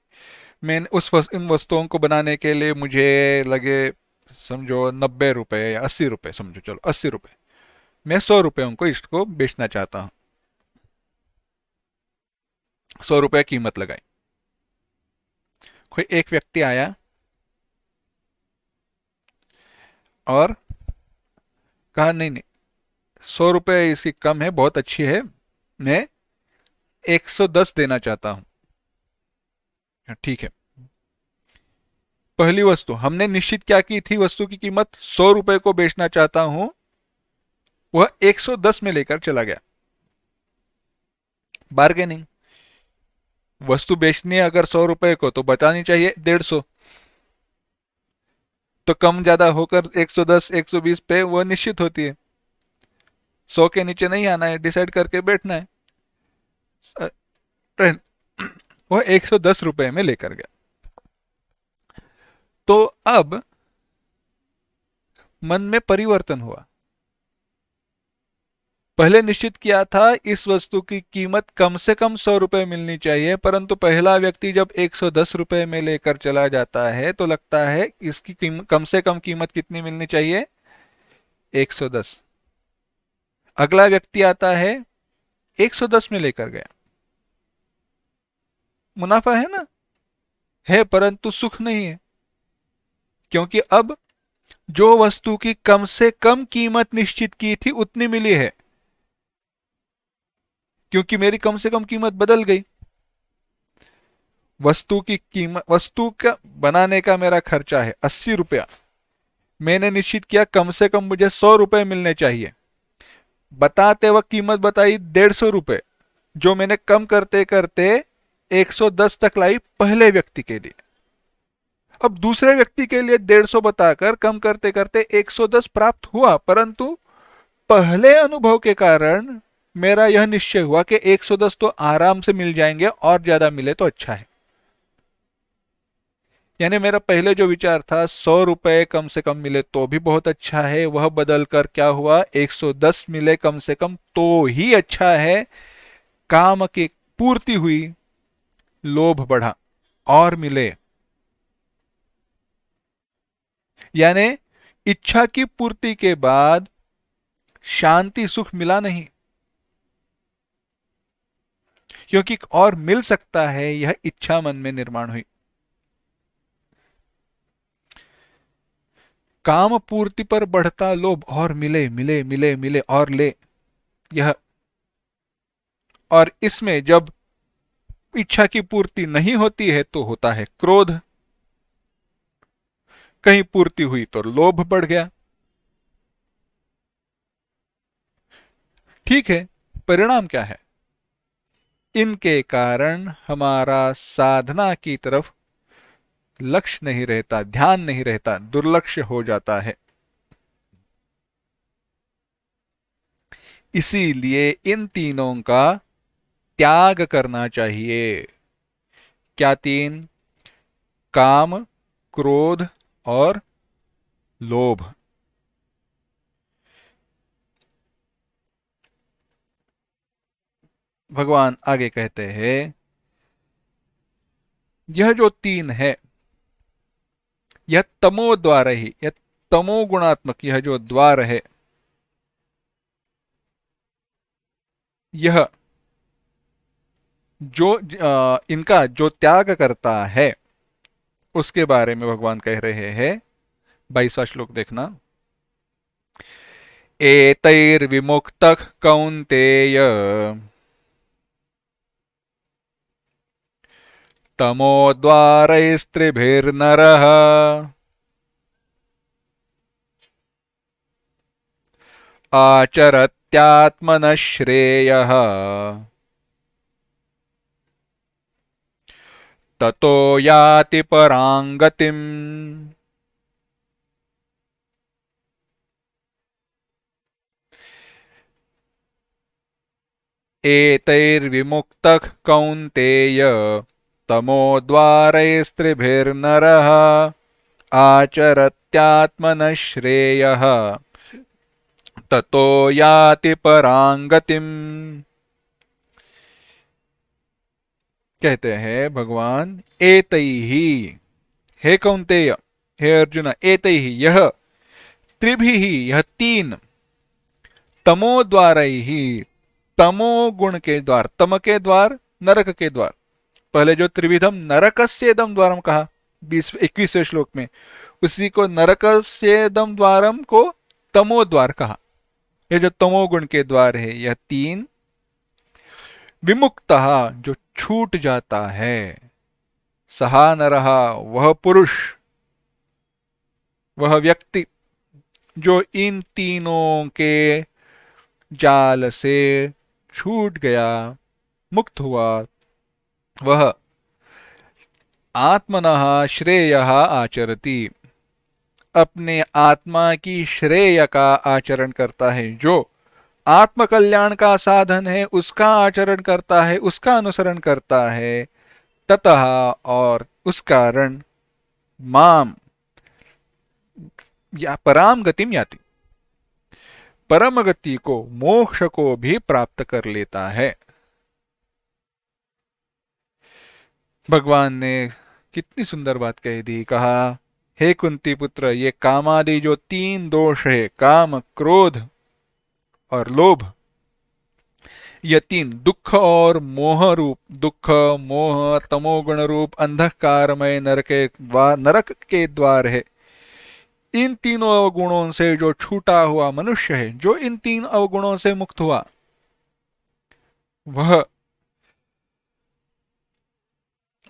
इन वस्तुओं को बनाने के लिए मुझे लगे, समझो 90 रुपए या 80 रुपए, समझो चलो 80 रुपए, मैं 100 रुपए को इसको बेचना चाहता हूं। 100 रुपए कीमत लगाई, कोई एक व्यक्ति आया और कहा नहीं नहीं, 100 रुपए इसकी कम है, बहुत अच्छी है, मैं 110 देना चाहता हूं। ठीक है, पहली वस्तु हमने निश्चित क्या की थी, वस्तु की कीमत 100 रुपए को बेचना चाहता हूं, वह 110 में लेकर चला गया। बार्गेनिंग, वस्तु बेचनी है अगर 100 रुपए को, तो बतानी चाहिए 150, तो कम ज्यादा होकर 110 120 पे वह निश्चित होती है। 100 के नीचे नहीं आना है, डिसाइड करके बैठना है। ट्रेन वह 110 रुपए में लेकर गया। तो अब मन में परिवर्तन हुआ, पहले निश्चित किया था इस वस्तु की कीमत कम से कम 100 रुपए मिलनी चाहिए, परंतु पहला व्यक्ति जब 110 रुपए में लेकर चला जाता है तो लगता है इसकी कम से कम कीमत कितनी मिलनी चाहिए, 110। अगला व्यक्ति आता है, 110 में लेकर गया, मुनाफा है ना, है, परंतु सुख नहीं है, क्योंकि अब जो वस्तु की कम से कम कीमत निश्चित की थी उतनी मिली है, क्योंकि मेरी कम से कम कीमत बदल गई। वस्तु की कीमत, वस्तु का बनाने का मेरा खर्चा है 80 रुपया, मैंने निश्चित किया कम से कम मुझे 100 रुपए मिलने चाहिए, बताते वक्त कीमत बताई 150 रुपए, जो मैंने कम करते करते 110 तक लाई पहले व्यक्ति के लिए। अब दूसरे व्यक्ति के लिए 150 बताकर कम करते करते 110 प्राप्त हुआ, परंतु पहले अनुभव के कारण मेरा यह निश्चय हुआ कि 110 तो आराम से मिल जाएंगे, और ज्यादा मिले तो अच्छा है। यानी मेरा पहले जो विचार था 100 रुपए कम से कम मिले तो भी बहुत अच्छा है, वह बदल कर क्या हुआ, 110 मिले कम से कम तो ही अच्छा है। काम की पूर्ति हुई, लोभ बढ़ा, और मिले। यानी इच्छा की पूर्ति के बाद शांति सुख मिला नहीं, क्योंकि और मिल सकता है, यह इच्छा मन में निर्माण हुई। काम पूर्ति पर बढ़ता लोभ, और मिले मिले मिले मिले और ले, यह। और इसमें जब इच्छा की पूर्ति नहीं होती है तो होता है क्रोध। कहीं पूर्ति हुई तो लोभ बढ़ गया। ठीक है, परिणाम क्या है? इनके कारण हमारा साधना की तरफ लक्ष्य नहीं रहता, ध्यान नहीं रहता, दुर्लक्ष्य हो जाता है। इसीलिए इन तीनों का त्याग करना चाहिए। क्या तीन? काम, क्रोध और लोभ। भगवान आगे कहते हैं, यह जो तीन है, यह तमो द्वार ही, यह तमो गुणात्मक यह जो द्वार है, यह जो इनका जो त्याग करता है, उसके बारे में भगवान कह रहे हैं। 22वां श्लोक देखना। एतैर्विमुक्तः कौन्तेय तमोद्वारैस्त्रिभिर्नरः आचरत्यात्मनः श्रेयः ततो याति परां गतिम्। एतैर्विमुक्तः कौन्तेय तमोद्वारैस्त्रिभिर्नरः आचरत्यात्मनः श्रेयः ततो याति परां गतिम्। कहते हैं भगवान, एतैहि, हे कौन्तेय, हे अर्जुन, एतैहि यह, त्रिभिः यह तीन, तमो द्वारैहि तमो गुण के द्वार, तम के द्वार, नरक के द्वार। पहले जो त्रिविधम नरकस्येदम द्वारम कहा 21वें श्लोक में, उसी को नरकस्येदम द्वारम को तमो द्वार कहा। ये जो तमो गुण के द्वार है, यह तीन, विमुक्तः जो छूट जाता है, सहा नरहा वह पुरुष, वह व्यक्ति जो इन तीनों के जाल से छूट गया, मुक्त हुआ, वह आत्मनः श्रेयः आचरति, अपने आत्मा की श्रेय का आचरण करता है। जो आत्म कल्याण का साधन है उसका आचरण करता है, उसका अनुसरण करता है। ततः और उस कारण माम या पराम गतिम याति, परम गति को, मोक्ष को भी प्राप्त कर लेता है। भगवान ने कितनी सुंदर बात कह दी। कहा, हे कुंती पुत्र, ये कामादि जो तीन दोष है, काम, क्रोध और लोभ, ये तीन दुख और मोह रूप, दुख मोह तमोगुण रूप अंधकारमय नरक के द्वार है। इन तीनों अवगुणों से जो छूटा हुआ मनुष्य है, जो इन तीन अवगुणों से मुक्त हुआ, वह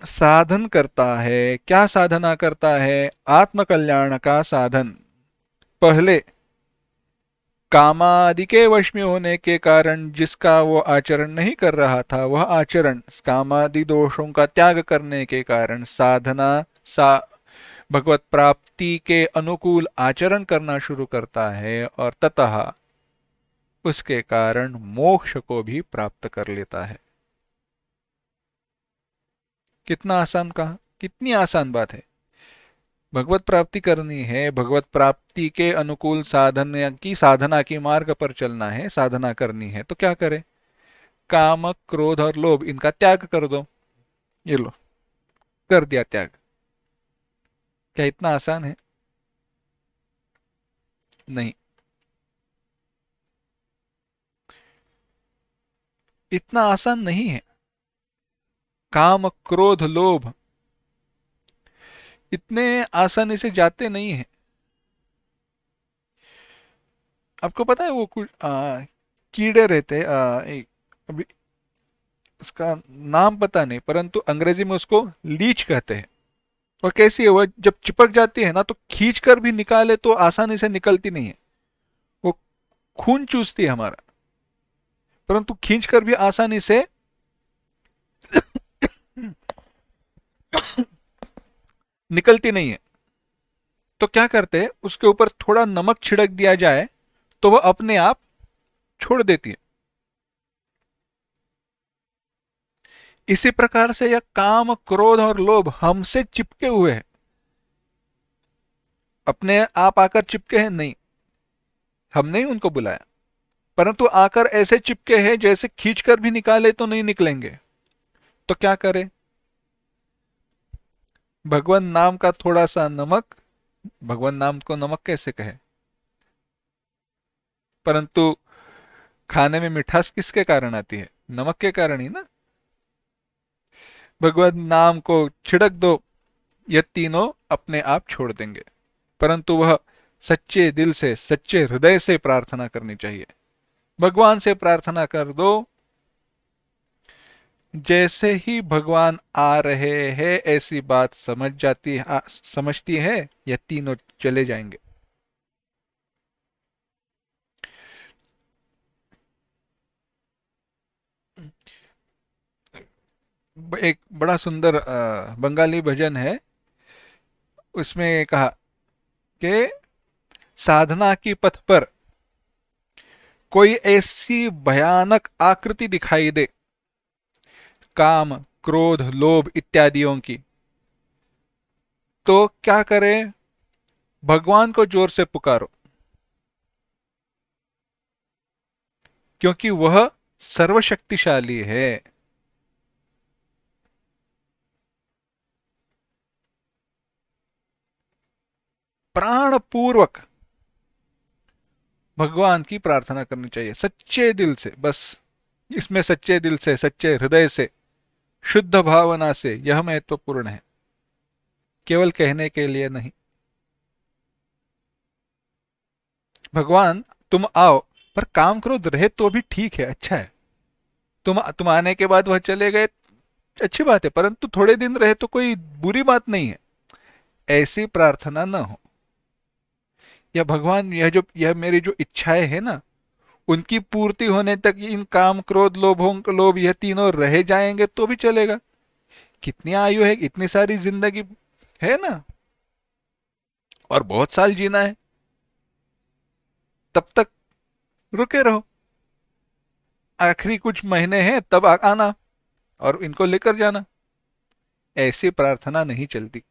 साधन करता है। क्या साधना करता है? आत्म कल्याण का साधन। पहले कामादि के वश में होने के कारण जिसका वो आचरण नहीं कर रहा था, वह आचरण कामादि दोषों का त्याग करने के कारण साधना भगवत प्राप्ति के अनुकूल आचरण करना शुरू करता है, और ततः उसके कारण मोक्ष को भी प्राप्त कर लेता है। कितना आसान कहा, कितनी आसान बात है। भगवत प्राप्ति करनी है, भगवत प्राप्ति के अनुकूल साधना की मार्ग पर चलना है, साधना करनी है, तो क्या करें? काम क्रोध और लोभ इनका त्याग कर दो। ये लो, कर दिया त्याग। क्या इतना आसान है? नहीं, इतना आसान नहीं है। काम क्रोध लोभ इतने आसानी से जाते नहीं है। आपको पता है वो कुछ कीड़े रहते हैं, अभी उसका नाम पता नहीं, परंतु अंग्रेजी में उसको लीच कहते हैं। और कैसी है वो, जब चिपक जाती है ना तो खींच कर भी निकाले तो आसानी से निकलती नहीं है। वो खून चूसती है हमारा, परंतु खींच कर भी आसानी से निकलती नहीं है। तो क्या करते हैं, उसके ऊपर थोड़ा नमक छिड़क दिया जाए तो वह अपने आप छोड़ देती है। इसी प्रकार से यह काम क्रोध और लोभ हमसे चिपके हुए हैं। अपने आप आकर चिपके हैं नहीं, हमने ही उनको बुलाया, परंतु आकर ऐसे चिपके हैं जैसे खींचकर भी निकाले तो नहीं निकलेंगे। तो क्या करें? भगवान नाम का थोड़ा सा नमक, भगवान नाम को नमक कैसे कहे, परंतु खाने में मिठास किसके कारण आती है? नमक के कारण ही ना। भगवान नाम को छिड़क दो, ये तीनों अपने आप छोड़ देंगे। परंतु वह सच्चे दिल से, सच्चे हृदय से प्रार्थना करनी चाहिए। भगवान से प्रार्थना कर दो, जैसे ही भगवान आ रहे हैं ऐसी बात समझती है, ये तीनों चले जाएंगे। एक बड़ा सुंदर बंगाली भजन है, उसमें कहा कि साधना की पथ पर कोई ऐसी भयानक आकृति दिखाई दे, काम क्रोध लोभ इत्यादियों की, तो क्या करें? भगवान को जोर से पुकारो, क्योंकि वह सर्वशक्तिशाली है। प्राण पूर्वक भगवान की प्रार्थना करनी चाहिए, सच्चे दिल से। बस इसमें सच्चे दिल से, सच्चे हृदय से, शुद्ध भावना से, यह महत्वपूर्ण है, केवल कहने के लिए नहीं। भगवान तुम आओ, पर काम क्रोध रहे तो भी ठीक है, अच्छा है। तुम आने के बाद वह चले गए, अच्छी बात है, परंतु थोड़े दिन रहे तो कोई बुरी बात नहीं है। ऐसी प्रार्थना न हो। या भगवान, यह मेरी जो इच्छाएं है ना, उनकी पूर्ति होने तक इन काम क्रोध लोभ यह तीनों रह जाएंगे तो भी चलेगा। कितनी आयु है, इतनी सारी जिंदगी है ना, और बहुत साल जीना है, तब तक रुके रहो। आखिरी कुछ महीने हैं तब आना और इनको लेकर जाना। ऐसी प्रार्थना नहीं चलती।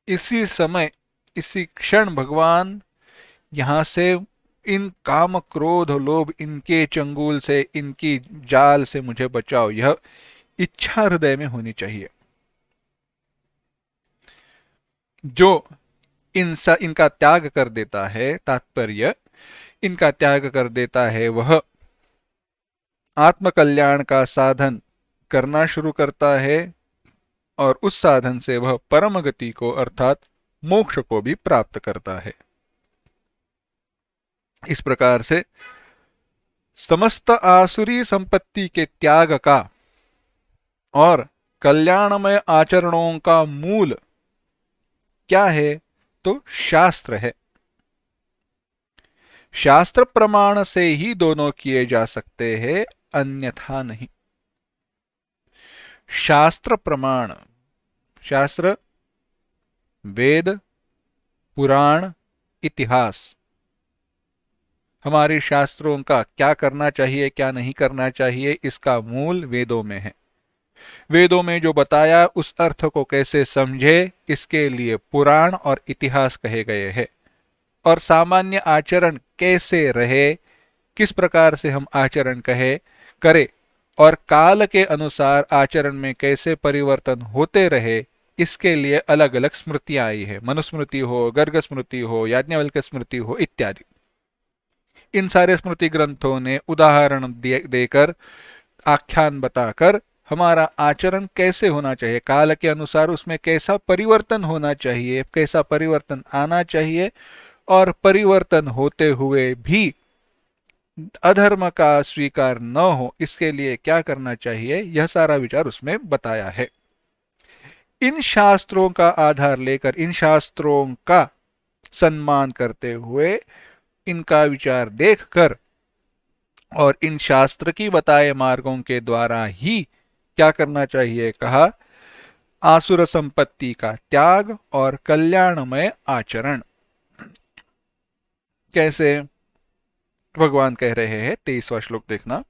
इसी समय, इसी क्षण भगवान यहां से, इन काम क्रोध लोभ इनके चंगुल से, इनकी जाल से मुझे बचाओ, यह इच्छा हृदय में होनी चाहिए। जो इनका त्याग कर देता है, तात्पर्य इनका त्याग कर देता है, वह आत्मकल्याण का साधन करना शुरू करता है, और उस साधन से वह परम गति को अर्थात मोक्ष को भी प्राप्त करता है। इस प्रकार से समस्त आसुरी संपत्ति के त्याग का और कल्याणमय आचरणों का मूल क्या है? तो शास्त्र है। शास्त्र प्रमाण से ही दोनों किए जा सकते हैं, अन्यथा नहीं। शास्त्र प्रमाण, शास्त्र वेद पुराण इतिहास, हमारे शास्त्रों का क्या करना चाहिए क्या नहीं करना चाहिए, इसका मूल वेदों में है। वेदों में जो बताया उस अर्थ को कैसे समझे, इसके लिए पुराण और इतिहास कहे गए हैं। और सामान्य आचरण कैसे रहे, किस प्रकार से हम आचरण करें और काल के अनुसार आचरण में कैसे परिवर्तन होते रहे, इसके लिए अलग अलग स्मृतियां आई है। मनुस्मृति हो, गर्ग स्मृति हो, याज्ञवल्क्य स्मृति हो इत्यादि। इन सारे स्मृति ग्रंथों ने उदाहरण देकर, आख्यान बताकर हमारा आचरण कैसे होना चाहिए, काल के अनुसार उसमें कैसा परिवर्तन होना चाहिए, कैसा परिवर्तन आना चाहिए, और परिवर्तन होते हुए भी अधर्म का स्वीकार न हो इसके लिए क्या करना चाहिए, यह सारा विचार उसमें बताया है। इन शास्त्रों का आधार लेकर, इन शास्त्रों का सम्मान करते हुए, इनका विचार देखकर और इन शास्त्र की बताए मार्गों के द्वारा ही क्या करना चाहिए, कहा आसुर संपत्ति का त्याग और कल्याणमय आचरण। कैसे भगवान कह रहे हैं, 23वां श्लोक देखना।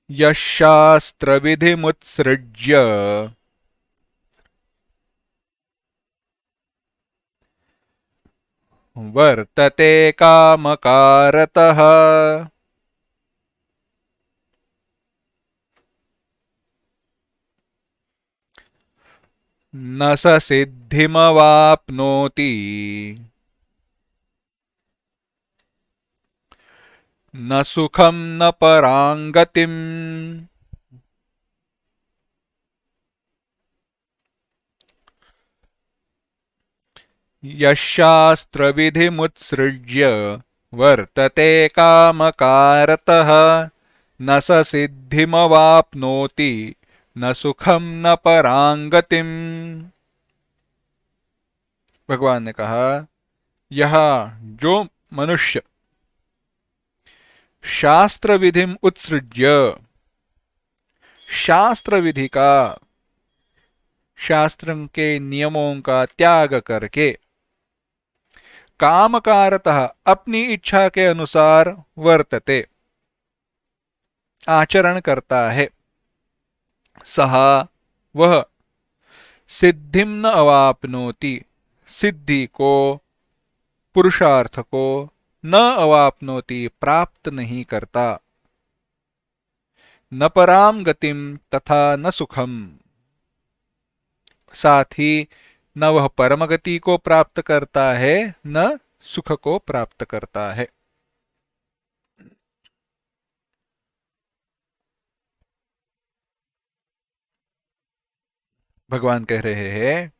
यशास्त्र विधिमुत्सृज्य वर्तते कामकारतः न स सिद्धिमवाप्नोति न सुखम न परांगतिम। यशास्त्र विधिमुत्सृज्य वर्तते कामकारतः न स सिद्धिमवाप्नोति न सुखम न परांगतिम। भगवान ने कहा, यह जो मनुष्य शास्त्र विधिम उत्सृज्य, शास्त्र विधि का, शास्त्र के नियमों का त्याग करके, कामकारतः अपनी इच्छा के अनुसार वर्तते आचरण करता है, सह वह सिद्धिम न अवाप्नोति सिद्धि को, पुरुषार्थ को न अवाप्नोति प्राप्त नहीं करता, न पराम गतिम तथा न सुखम, साथ ही न वह परम गति को प्राप्त करता है न सुख को प्राप्त करता है। भगवान कह रहे हैं,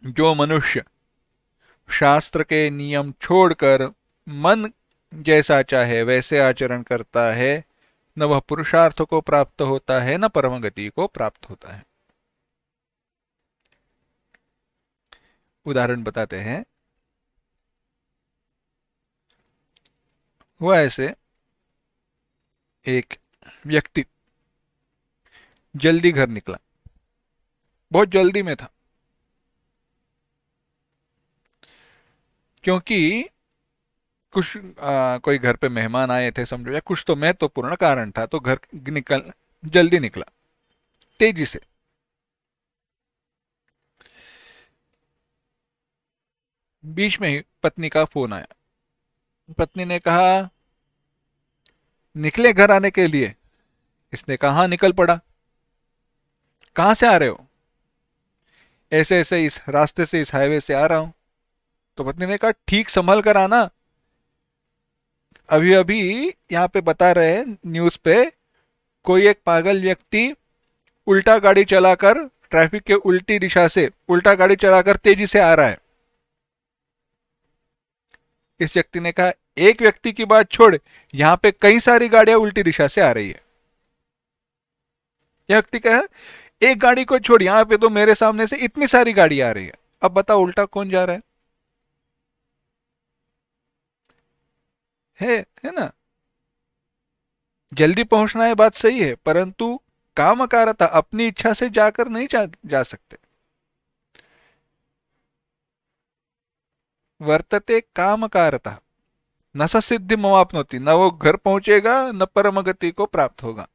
जो मनुष्य शास्त्र के नियम छोड़कर मन जैसा चाहे वैसे आचरण करता है, न वह पुरुषार्थ को प्राप्त होता है न परम गति को प्राप्त होता है। उदाहरण बताते हैं। हुआ ऐसे, एक व्यक्ति जल्दी घर निकला, बहुत जल्दी में था, क्योंकि कुछ कोई घर पे मेहमान आए थे समझो, या कुछ तो महत्वपूर्ण कारण था, तो घर जल्दी निकला, तेजी से। बीच में ही पत्नी का फोन आया। पत्नी ने कहा, निकले घर आने के लिए? इसने कहा हाँ, निकल पड़ा। कहां से आ रहे हो? ऐसे ऐसे इस रास्ते से, इस हाईवे से आ रहा हूं। तो पत्नी ने कहा ठीक संभल कर आना, अभी अभी यहाँ पे बता रहे हैं न्यूज पे, कोई एक पागल व्यक्ति उल्टा गाड़ी चलाकर, ट्रैफिक के उल्टी दिशा से उल्टा गाड़ी चलाकर तेजी से आ रहा है। इस व्यक्ति ने कहा एक व्यक्ति की बात छोड़, यहां पे कई सारी गाड़ियां उल्टी दिशा से आ रही है। यह व्यक्ति कहा एक गाड़ी को छोड़, यहां पे तो मेरे सामने से इतनी सारी गाड़ी आ रही है, अब बताओ उल्टा कौन जा रहा है ना? जल्दी पहुंचना है, बात सही है, परंतु कामकारता अपनी इच्छा से जाकर नहीं जा सकते। वर्तते कामकारता न स सिद्धि मवाप्नोति, न वो घर पहुंचेगा न परम गति को प्राप्त होगा।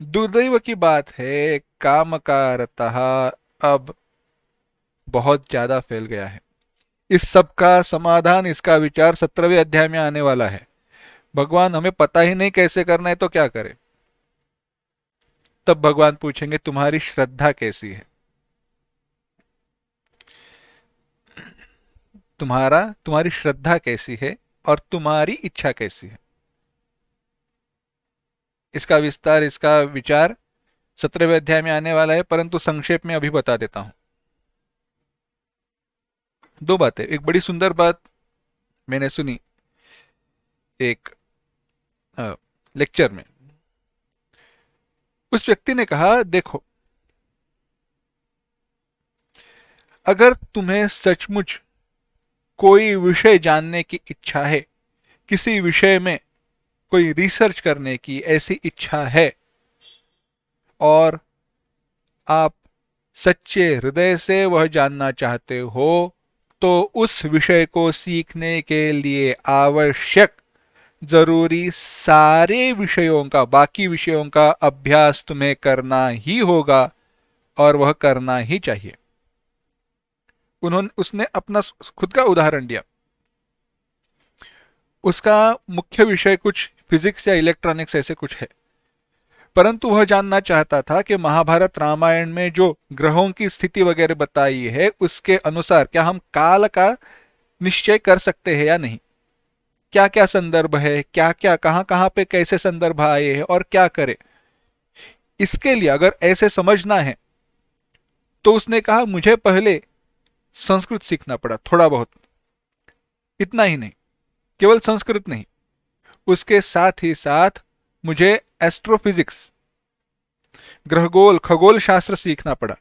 दुर्दैव की बात है, कामकारतः अब बहुत ज्यादा फैल गया है। इस सब का समाधान, इसका विचार 17वें अध्याय में आने वाला है। भगवान हमें पता ही नहीं कैसे करना है तो क्या करें। तब भगवान पूछेंगे तुम्हारी श्रद्धा कैसी है, तुम्हारी श्रद्धा कैसी है और तुम्हारी इच्छा कैसी है। इसका विस्तार, इसका विचार 17वें अध्याय में आने वाला है, परंतु संक्षेप में अभी बता देता हूं। दो बातें। एक बड़ी सुंदर बात मैंने सुनी एक लेक्चर में। उस व्यक्ति ने कहा, देखो, अगर तुम्हें सचमुच कोई विषय जानने की इच्छा है, किसी विषय में कोई रिसर्च करने की ऐसी इच्छा है, और आप सच्चे हृदय से वह जानना चाहते हो, तो उस विषय को सीखने के लिए आवश्यक, जरूरी सारे विषयों का, बाकी विषयों का अभ्यास तुम्हें करना ही होगा, और वह करना ही चाहिए। उसने अपना खुद का उदाहरण दिया। उसका मुख्य विषय कुछ फिजिक्स या इलेक्ट्रॉनिक्स ऐसे कुछ है, परंतु वह जानना चाहता था कि महाभारत रामायण में जो ग्रहों की स्थिति वगैरह बताई है, उसके अनुसार क्या हम काल का निश्चय कर सकते हैं या नहीं, क्या क्या संदर्भ है, क्या क्या कहां कहां पे कैसे संदर्भ आए हैं और क्या करे। इसके लिए अगर ऐसे समझना है तो उसने कहा, मुझे पहले संस्कृत सीखना पड़ा थोड़ा बहुत। इतना ही नहीं, केवल संस्कृत नहीं, उसके साथ ही साथ मुझे एस्ट्रोफिजिक्स, ग्रहगोल खगोल शास्त्र सीखना पड़ा,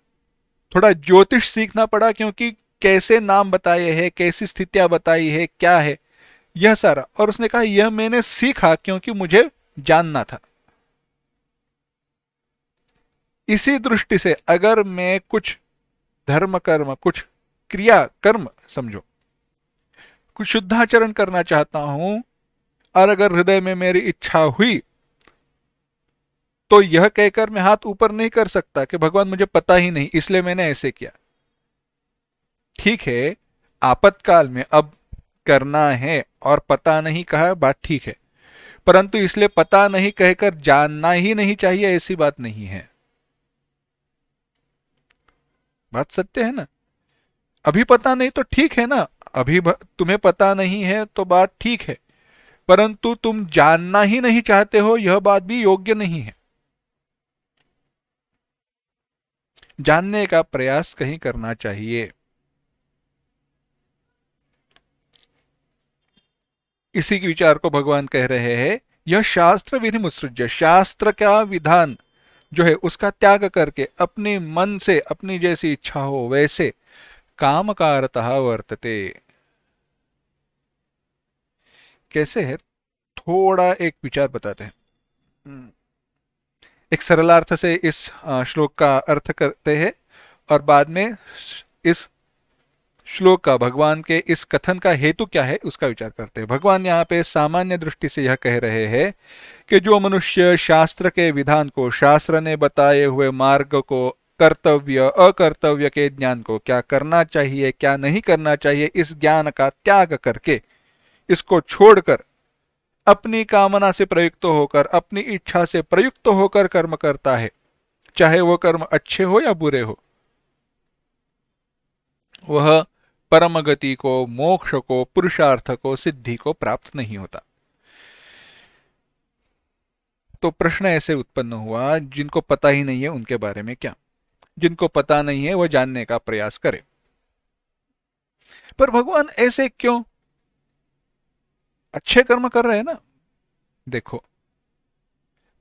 थोड़ा ज्योतिष सीखना पड़ा, क्योंकि कैसे नाम बताए हैं, कैसी स्थितियां बताई है, क्या है यह सारा। और उसने कहा यह मैंने सीखा क्योंकि मुझे जानना था। इसी दृष्टि से अगर मैं कुछ धर्म कर्म, कुछ क्रिया कर्म समझो, कुछ शुद्धाचरण करना चाहता हूं, और अगर हृदय में मेरी इच्छा हुई, तो यह कहकर मैं हाथ ऊपर नहीं कर सकता कि भगवान मुझे पता ही नहीं इसलिए मैंने ऐसे किया। ठीक है, आपातकाल में अब करना है और पता नहीं कहा, बात ठीक है, परंतु इसलिए पता नहीं कहकर जानना ही नहीं चाहिए, ऐसी बात नहीं है। बात सत्य है ना। अभी पता नहीं तो ठीक है ना, अभी तुम्हें पता नहीं है तो बात ठीक है, परंतु तुम जानना ही नहीं चाहते हो, यह बात भी योग्य नहीं है। जानने का प्रयास कहीं करना चाहिए। इसी के विचार को भगवान कह रहे हैं, यह शास्त्र विधि मुत्सृज्य, शास्त्र का विधान जो है उसका त्याग करके अपने मन से अपनी जैसी इच्छा हो वैसे कामकारतः वर्तते। कैसे है, थोड़ा एक विचार बताते हैं। एक सरलार्थ से इस श्लोक का अर्थ करते हैं, और बाद में इस श्लोक का, भगवान के इस कथन का हेतु क्या है उसका विचार करते हैं। भगवान यहाँ पे सामान्य दृष्टि से यह कह रहे हैं कि जो मनुष्य शास्त्र के विधान को, शास्त्र ने बताए हुए मार्ग को, कर्तव्य अकर्तव्य के ज्ञान को, क्या करना चाहिए क्या नहीं करना चाहिए, इस ज्ञान का त्याग करके, इसको छोड़कर अपनी कामना से प्रयुक्त होकर, अपनी इच्छा से प्रयुक्त होकर कर्म करता है, चाहे वो कर्म अच्छे हो या बुरे हो, वह परम गति को, मोक्ष को, पुरुषार्थ को, सिद्धि को प्राप्त नहीं होता। तो प्रश्न ऐसे उत्पन्न हुआ, जिनको पता ही नहीं है उनके बारे में क्या, जिनको पता नहीं है वह जानने का प्रयास करे। पर भगवान ऐसे क्यों? अच्छे कर्म कर रहे हैं ना। देखो,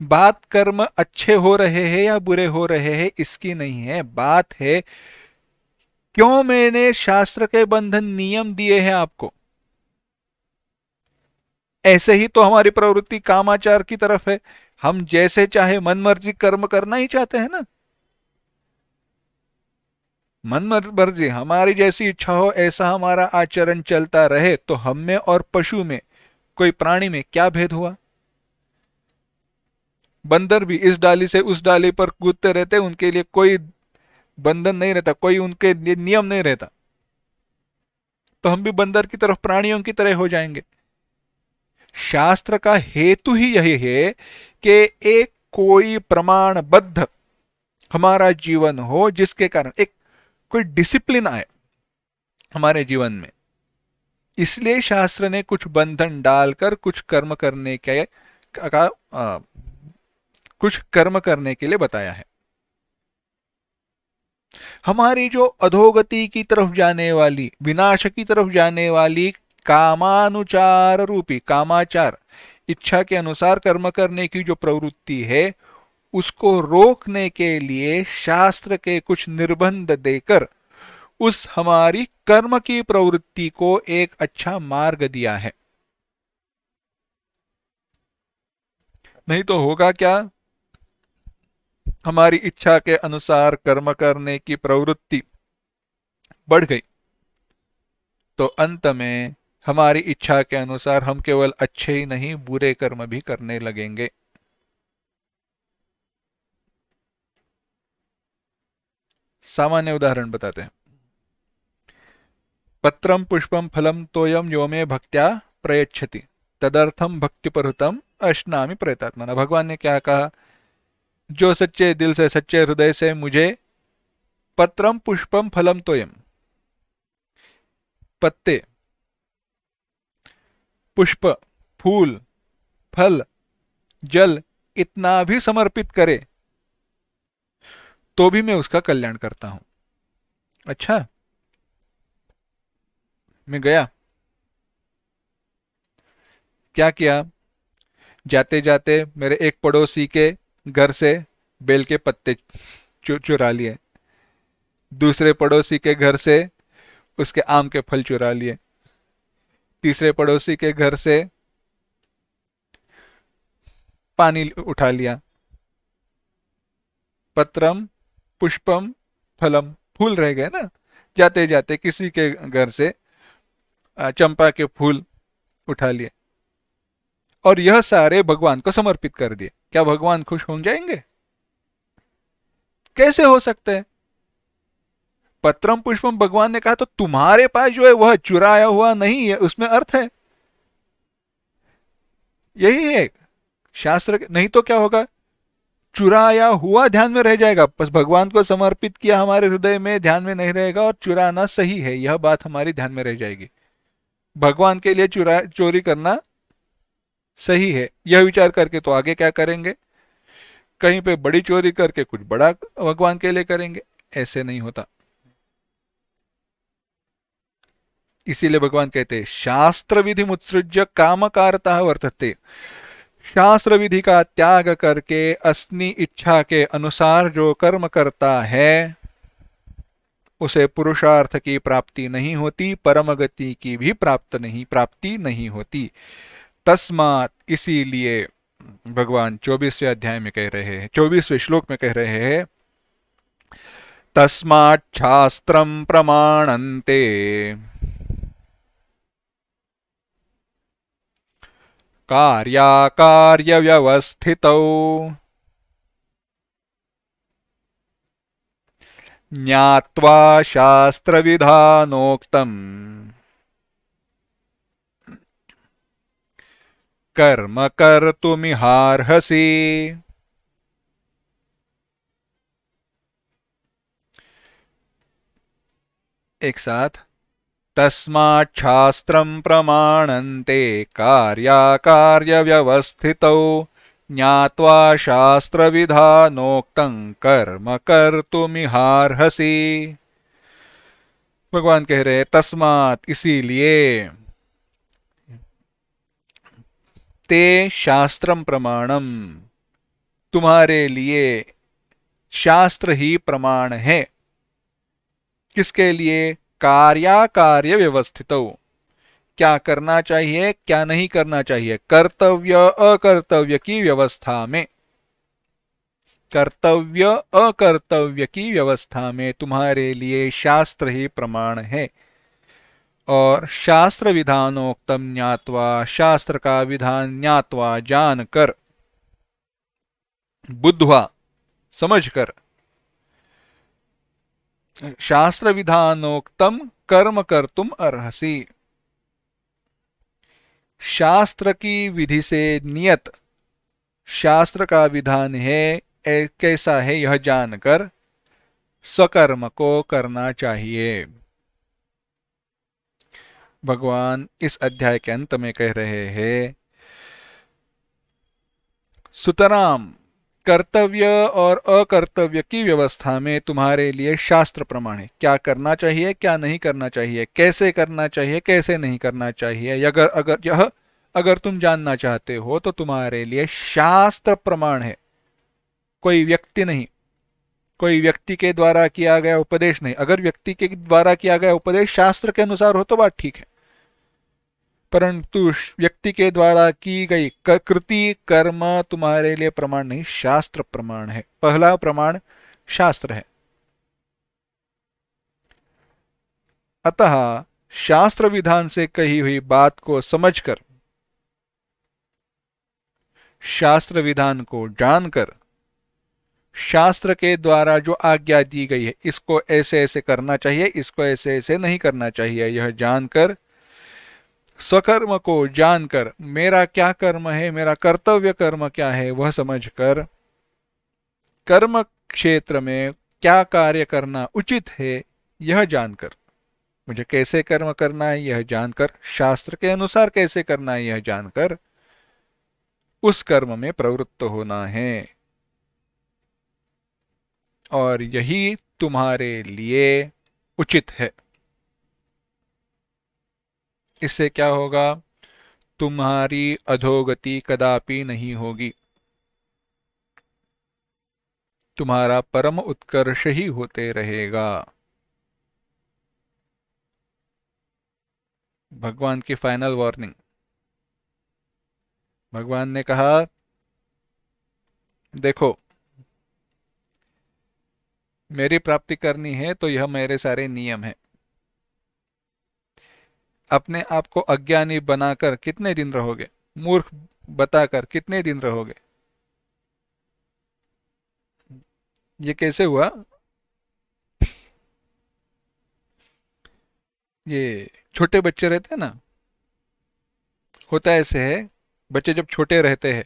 बात कर्म अच्छे हो रहे हैं या बुरे हो रहे हैं इसकी नहीं है, बात है क्यों मैंने शास्त्र के बंधन नियम दिए हैं आपको। ऐसे ही तो हमारी प्रवृत्ति कामाचार की तरफ है, हम जैसे चाहे मन मर्जी कर्म करना ही चाहते हैं ना। मन मर्जी, हमारी जैसी इच्छा हो ऐसा हमारा आचरण चलता रहे, तो हम में और पशु में, कोई प्राणी में क्या भेद हुआ। बंदर भी इस डाली से उस डाली पर कूदते रहते, उनके लिए कोई बंधन नहीं रहता, कोई उनके लिए नियम नहीं रहता। तो हम भी बंदर की तरफ, प्राणियों की तरह हो जाएंगे। शास्त्र का हेतु ही यही है कि एक कोई प्रमाणबद्ध हमारा जीवन हो, जिसके कारण एक कोई डिसिप्लिन आए हमारे जीवन में। इसलिए शास्त्र ने कुछ बंधन डालकर कुछ कर्म करने के कुछ कर्म करने के लिए बताया है। हमारी जो अधोगति की तरफ जाने वाली, विनाश की तरफ जाने वाली कामानुचार रूपी, कामाचार, इच्छा के अनुसार कर्म करने की जो प्रवृत्ति है, उसको रोकने के लिए शास्त्र के कुछ निर्बंध देकर उस हमारी कर्म की प्रवृत्ति को एक अच्छा मार्ग दिया है। नहीं तो होगा क्या, हमारी इच्छा के अनुसार कर्म करने की प्रवृत्ति बढ़ गई तो अंत में हमारी इच्छा के अनुसार हम केवल अच्छे ही नहीं, बुरे कर्म भी करने लगेंगे। सामान्य उदाहरण बताते हैं। पत्रम पुष्पम फलम तोयम यो मे भक्त्या प्रयच्छति तदर्थम भक्तिपरहुतम अश्नामि प्रयतात्मना। भगवान ने क्या कहा? जो सच्चे दिल से, सच्चे हृदय से मुझे पत्रम पुष्पम फलम तोयम, पत्ते, पुष्प, फूल, फल, जल इतना भी समर्पित करे तो भी मैं उसका कल्याण करता हूं। अच्छा, मैं गया, क्या किया? जाते जाते मेरे एक पड़ोसी के घर से बेल के पत्ते चुरा लिए, दूसरे पड़ोसी के घर से उसके आम के फल चुरा लिए, तीसरे पड़ोसी के घर से पानी उठा लिया। पत्रम पुष्पम फलम, फूल रह गए ना। जाते जाते किसी के घर से चंपा के फूल उठा लिए और यह सारे भगवान को समर्पित कर दिए। क्या भगवान खुश हो जाएंगे? कैसे हो सकता है? पत्रम पुष्पम भगवान ने कहा तो तुम्हारे पास जो है वह चुराया हुआ नहीं है, उसमें अर्थ है। यही है शास्त्र नहीं तो क्या होगा? चुराया हुआ ध्यान में रह जाएगा, बस भगवान को समर्पित किया हमारे हृदय में ध्यान में नहीं रहेगा, और चुराना सही है यह बात हमारी ध्यान में रह जाएगी। भगवान के लिए चोरी करना सही है यह विचार करके तो आगे क्या करेंगे? कहीं पे बड़ी चोरी करके कुछ बड़ा भगवान के लिए करेंगे। ऐसे नहीं होता। इसीलिए भगवान कहते हैं शास्त्र विधि मुत्सृज्य कामकारता वर्तते। शास्त्र विधि का त्याग करके अपनी इच्छा के अनुसार जो कर्म करता है उसे पुरुषार्थ की प्राप्ति नहीं होती, परम गति की भी प्राप्ति नहीं होती। तस्मात, इसीलिए भगवान 24वें अध्याय में कह रहे हैं, 24वें श्लोक में कह रहे हैं, तस्मात् शास्त्रम प्रमाणन्ते कार्याकार्य व्यवस्थितौ ज्ञात्वा शास्त्र विधानोक्तम् कर्म कर्तुमिहार्हसि। एक साथ, तस्मात् शास्त्रं प्रमाणन्ते कार्याकार्य व्यवस्थितौ ज्ञात्वा शास्त्र विधानोक्तं कर्म कर्तुमिहार्हसि। भगवान कह रहे तस्मात्, इसीलिए, ते शास्त्रम प्रमाणम, तुम्हारे लिए शास्त्र ही प्रमाण है। किसके लिए? कार्याकार्य व्यवस्थितो, क्या करना चाहिए क्या नहीं करना चाहिए, कर्तव्य अकर्तव्य की व्यवस्था में, कर्तव्य अकर्तव्य की व्यवस्था में तुम्हारे लिए शास्त्र ही प्रमाण है। और शास्त्र विधानोक्तम ज्ञात्वा, शास्त्र का विधान ज्ञात्वा जानकर, बुद्ध्वा समझकर, शास्त्र विधानोक्तम कर्म कर्तुम अर्हसि, शास्त्र की विधि से नियत शास्त्र का विधान है कैसा है यह जानकर स्वकर्म को करना चाहिए। भगवान इस अध्याय के अंत में कह रहे हैं, सुतराम कर्तव्य और अकर्तव्य की व्यवस्था में तुम्हारे लिए शास्त्र प्रमाण है, क्या करना चाहिए क्या नहीं करना चाहिए, कैसे करना चाहिए कैसे नहीं करना चाहिए। अगर अगर यह अगर तुम जानना चाहते हो तो तुम्हारे लिए शास्त्र प्रमाण है, कोई व्यक्ति नहीं, कोई व्यक्ति के द्वारा किया गया उपदेश नहीं। अगर व्यक्ति के द्वारा किया गया उपदेश शास्त्र के अनुसार हो तो बात ठीक है, परंतु व्यक्ति के द्वारा की गई कृति कर्म तुम्हारे लिए प्रमाण नहीं, शास्त्र प्रमाण है। पहला प्रमाण शास्त्र है। अतः शास्त्र विधान से कही हुई बात को समझकर, शास्त्र विधान को जानकर, शास्त्र के द्वारा जो आज्ञा दी गई है इसको ऐसे ऐसे करना चाहिए, इसको ऐसे ऐसे नहीं करना चाहिए, यह जानकर, स्वकर्म को जानकर, मेरा क्या कर्म है, मेरा कर्तव्य कर्म क्या है वह समझकर, कर्म क्षेत्र में क्या कार्य करना उचित है यह जानकर, मुझे कैसे कर्म करना है यह जानकर, शास्त्र के अनुसार कैसे करना है यह जानकर उस कर्म में प्रवृत्त होना है। और यही तुम्हारे लिए उचित है। इससे क्या होगा, तुम्हारी अधोगति कदापि नहीं होगी, तुम्हारा परम उत्कर्ष ही होते रहेगा। भगवान की फाइनल वार्निंग। भगवान ने कहा, देखो मेरी प्राप्ति करनी है तो यह मेरे सारे नियम हैं। अपने आप को अज्ञानी बनाकर कितने दिन रहोगे, मूर्ख बताकर कितने दिन रहोगे। ये कैसे हुआ, ये छोटे बच्चे रहते हैं ना, होता ऐसे है, बच्चे जब छोटे रहते हैं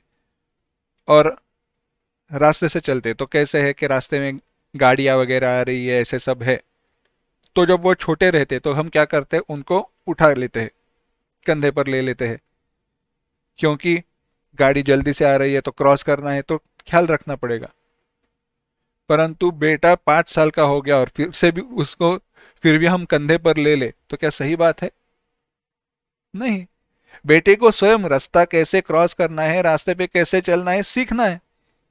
और रास्ते से चलते तो कैसे है कि रास्ते में गाड़ियां वगैरह आ रही है, ऐसे सब है, तो जब वो छोटे रहते तो हम क्या करते हैं, उनको उठा लेते हैं, कंधे पर ले लेते हैं, क्योंकि गाड़ी जल्दी से आ रही है तो क्रॉस करना है तो ख्याल रखना पड़ेगा। परंतु बेटा 5 साल का हो गया और फिर से भी उसको फिर भी हम कंधे पर ले ले तो क्या सही बात है? नहीं। बेटे को स्वयं रास्ता कैसे क्रॉस करना है, रास्ते पे कैसे चलना है सीखना है,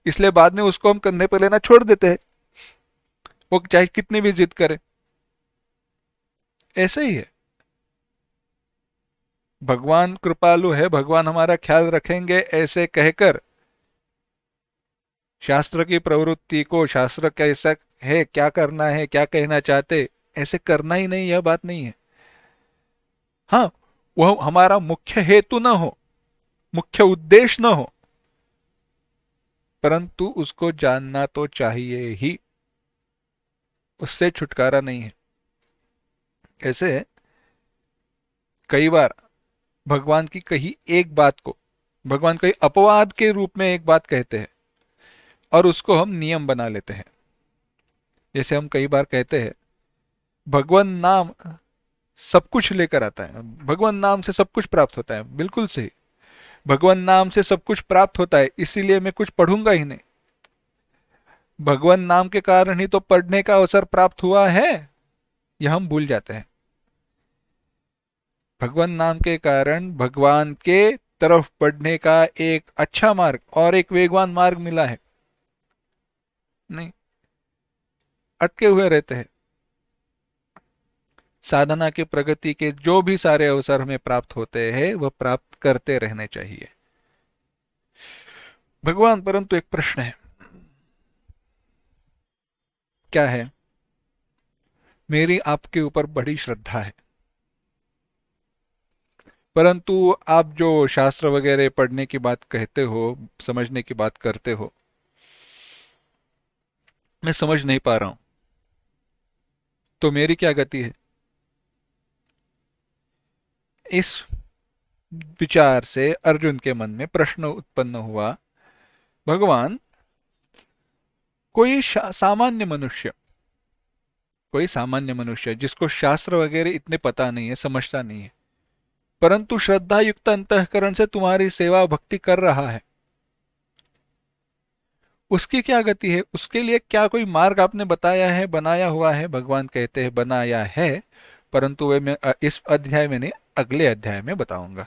इसलिए बाद में उसको हम कंधे पर लेना छोड़ देते हैं, वो चाहे कितनी भी जिद करे। ऐसे ही है, भगवान कृपालु है, भगवान हमारा ख्याल रखेंगे ऐसे कहकर शास्त्र की प्रवृत्ति को, शास्त्र कैसा है, क्या करना है, क्या कहना चाहते, ऐसे करना ही नहीं, यह बात नहीं है। हाँ, वह हमारा मुख्य हेतु ना हो, मुख्य उद्देश्य ना हो, परंतु उसको जानना तो चाहिए ही, उससे छुटकारा नहीं है। ऐसे कई बार भगवान की कही एक बात को भगवान कई अपवाद के रूप में एक बात कहते हैं और उसको हम नियम बना लेते हैं। जैसे हम कई बार कहते हैं भगवान नाम सब कुछ लेकर आता है, भगवान नाम से सब कुछ प्राप्त होता है, बिल्कुल सही, भगवान नाम से सब कुछ प्राप्त होता है इसीलिए मैं कुछ पढ़ूंगा ही नहीं, भगवान नाम के कारण ही तो पढ़ने का अवसर प्राप्त हुआ है, यह हम भूल जाते हैं। भगवान नाम के कारण भगवान के तरफ बढ़ने का एक अच्छा मार्ग और एक वेगवान मार्ग मिला है, नहीं अटके हुए रहते हैं। साधना के प्रगति के जो भी सारे अवसर हमें प्राप्त होते हैं वह प्राप्त करते रहने चाहिए। भगवान, परंतु एक प्रश्न है, क्या है? मेरी आपके ऊपर बड़ी श्रद्धा है, परंतु आप जो शास्त्र वगैरह पढ़ने की बात कहते हो, समझने की बात करते हो, मैं समझ नहीं पा रहा हूं, तो मेरी क्या गति है? इस विचार से अर्जुन के मन में प्रश्न उत्पन्न हुआ, भगवान, कोई सामान्य मनुष्य, कोई सामान्य मनुष्य जिसको शास्त्र वगैरह इतने पता नहीं है, समझता नहीं है, परंतु श्रद्धा युक्त अंतःकरण से तुम्हारी सेवा भक्ति कर रहा है, उसकी क्या गति है? उसके लिए क्या कोई मार्ग आपने बताया है, बनाया हुआ है? भगवान कहते हैं बनाया है, परंतु वे मैं इस अध्याय में नहीं, अगले अध्याय में बताऊंगा।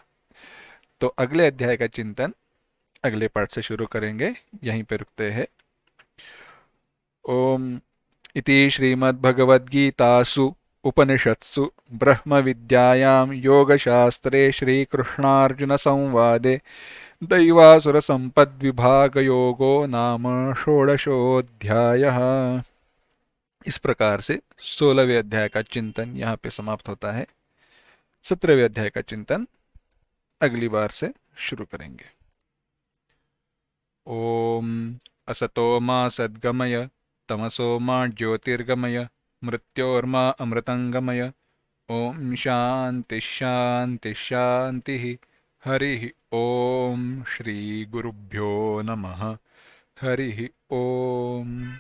तो अगले अध्याय का चिंतन अगले पाठ से शुरू करेंगे, यहीं पे रुकते हैं। ओम इति श्रीमद्भगवद्गीतासु उपनिषत्सु ब्रह्मविद्यायां योगशास्त्रे श्रीकृष्णार्जुनसंवादे दैवासुरसम्पद्विभागयोगो नाम षोडशोऽध्यायः। इस प्रकार से 16वें अध्याय का चिंतन यहाँ पे समाप्त होता है। 17वें अध्याय का चिंतन अगली बार से शुरू करेंगे। ओम असतो मा सद्गमय तमसो मा ज्योतिर्गमय मृत्योर्मा अमृतंगमय। ओम शांति शांति शांति। हरि ओम श्री गुरुभ्यो नमः। हरि ओम।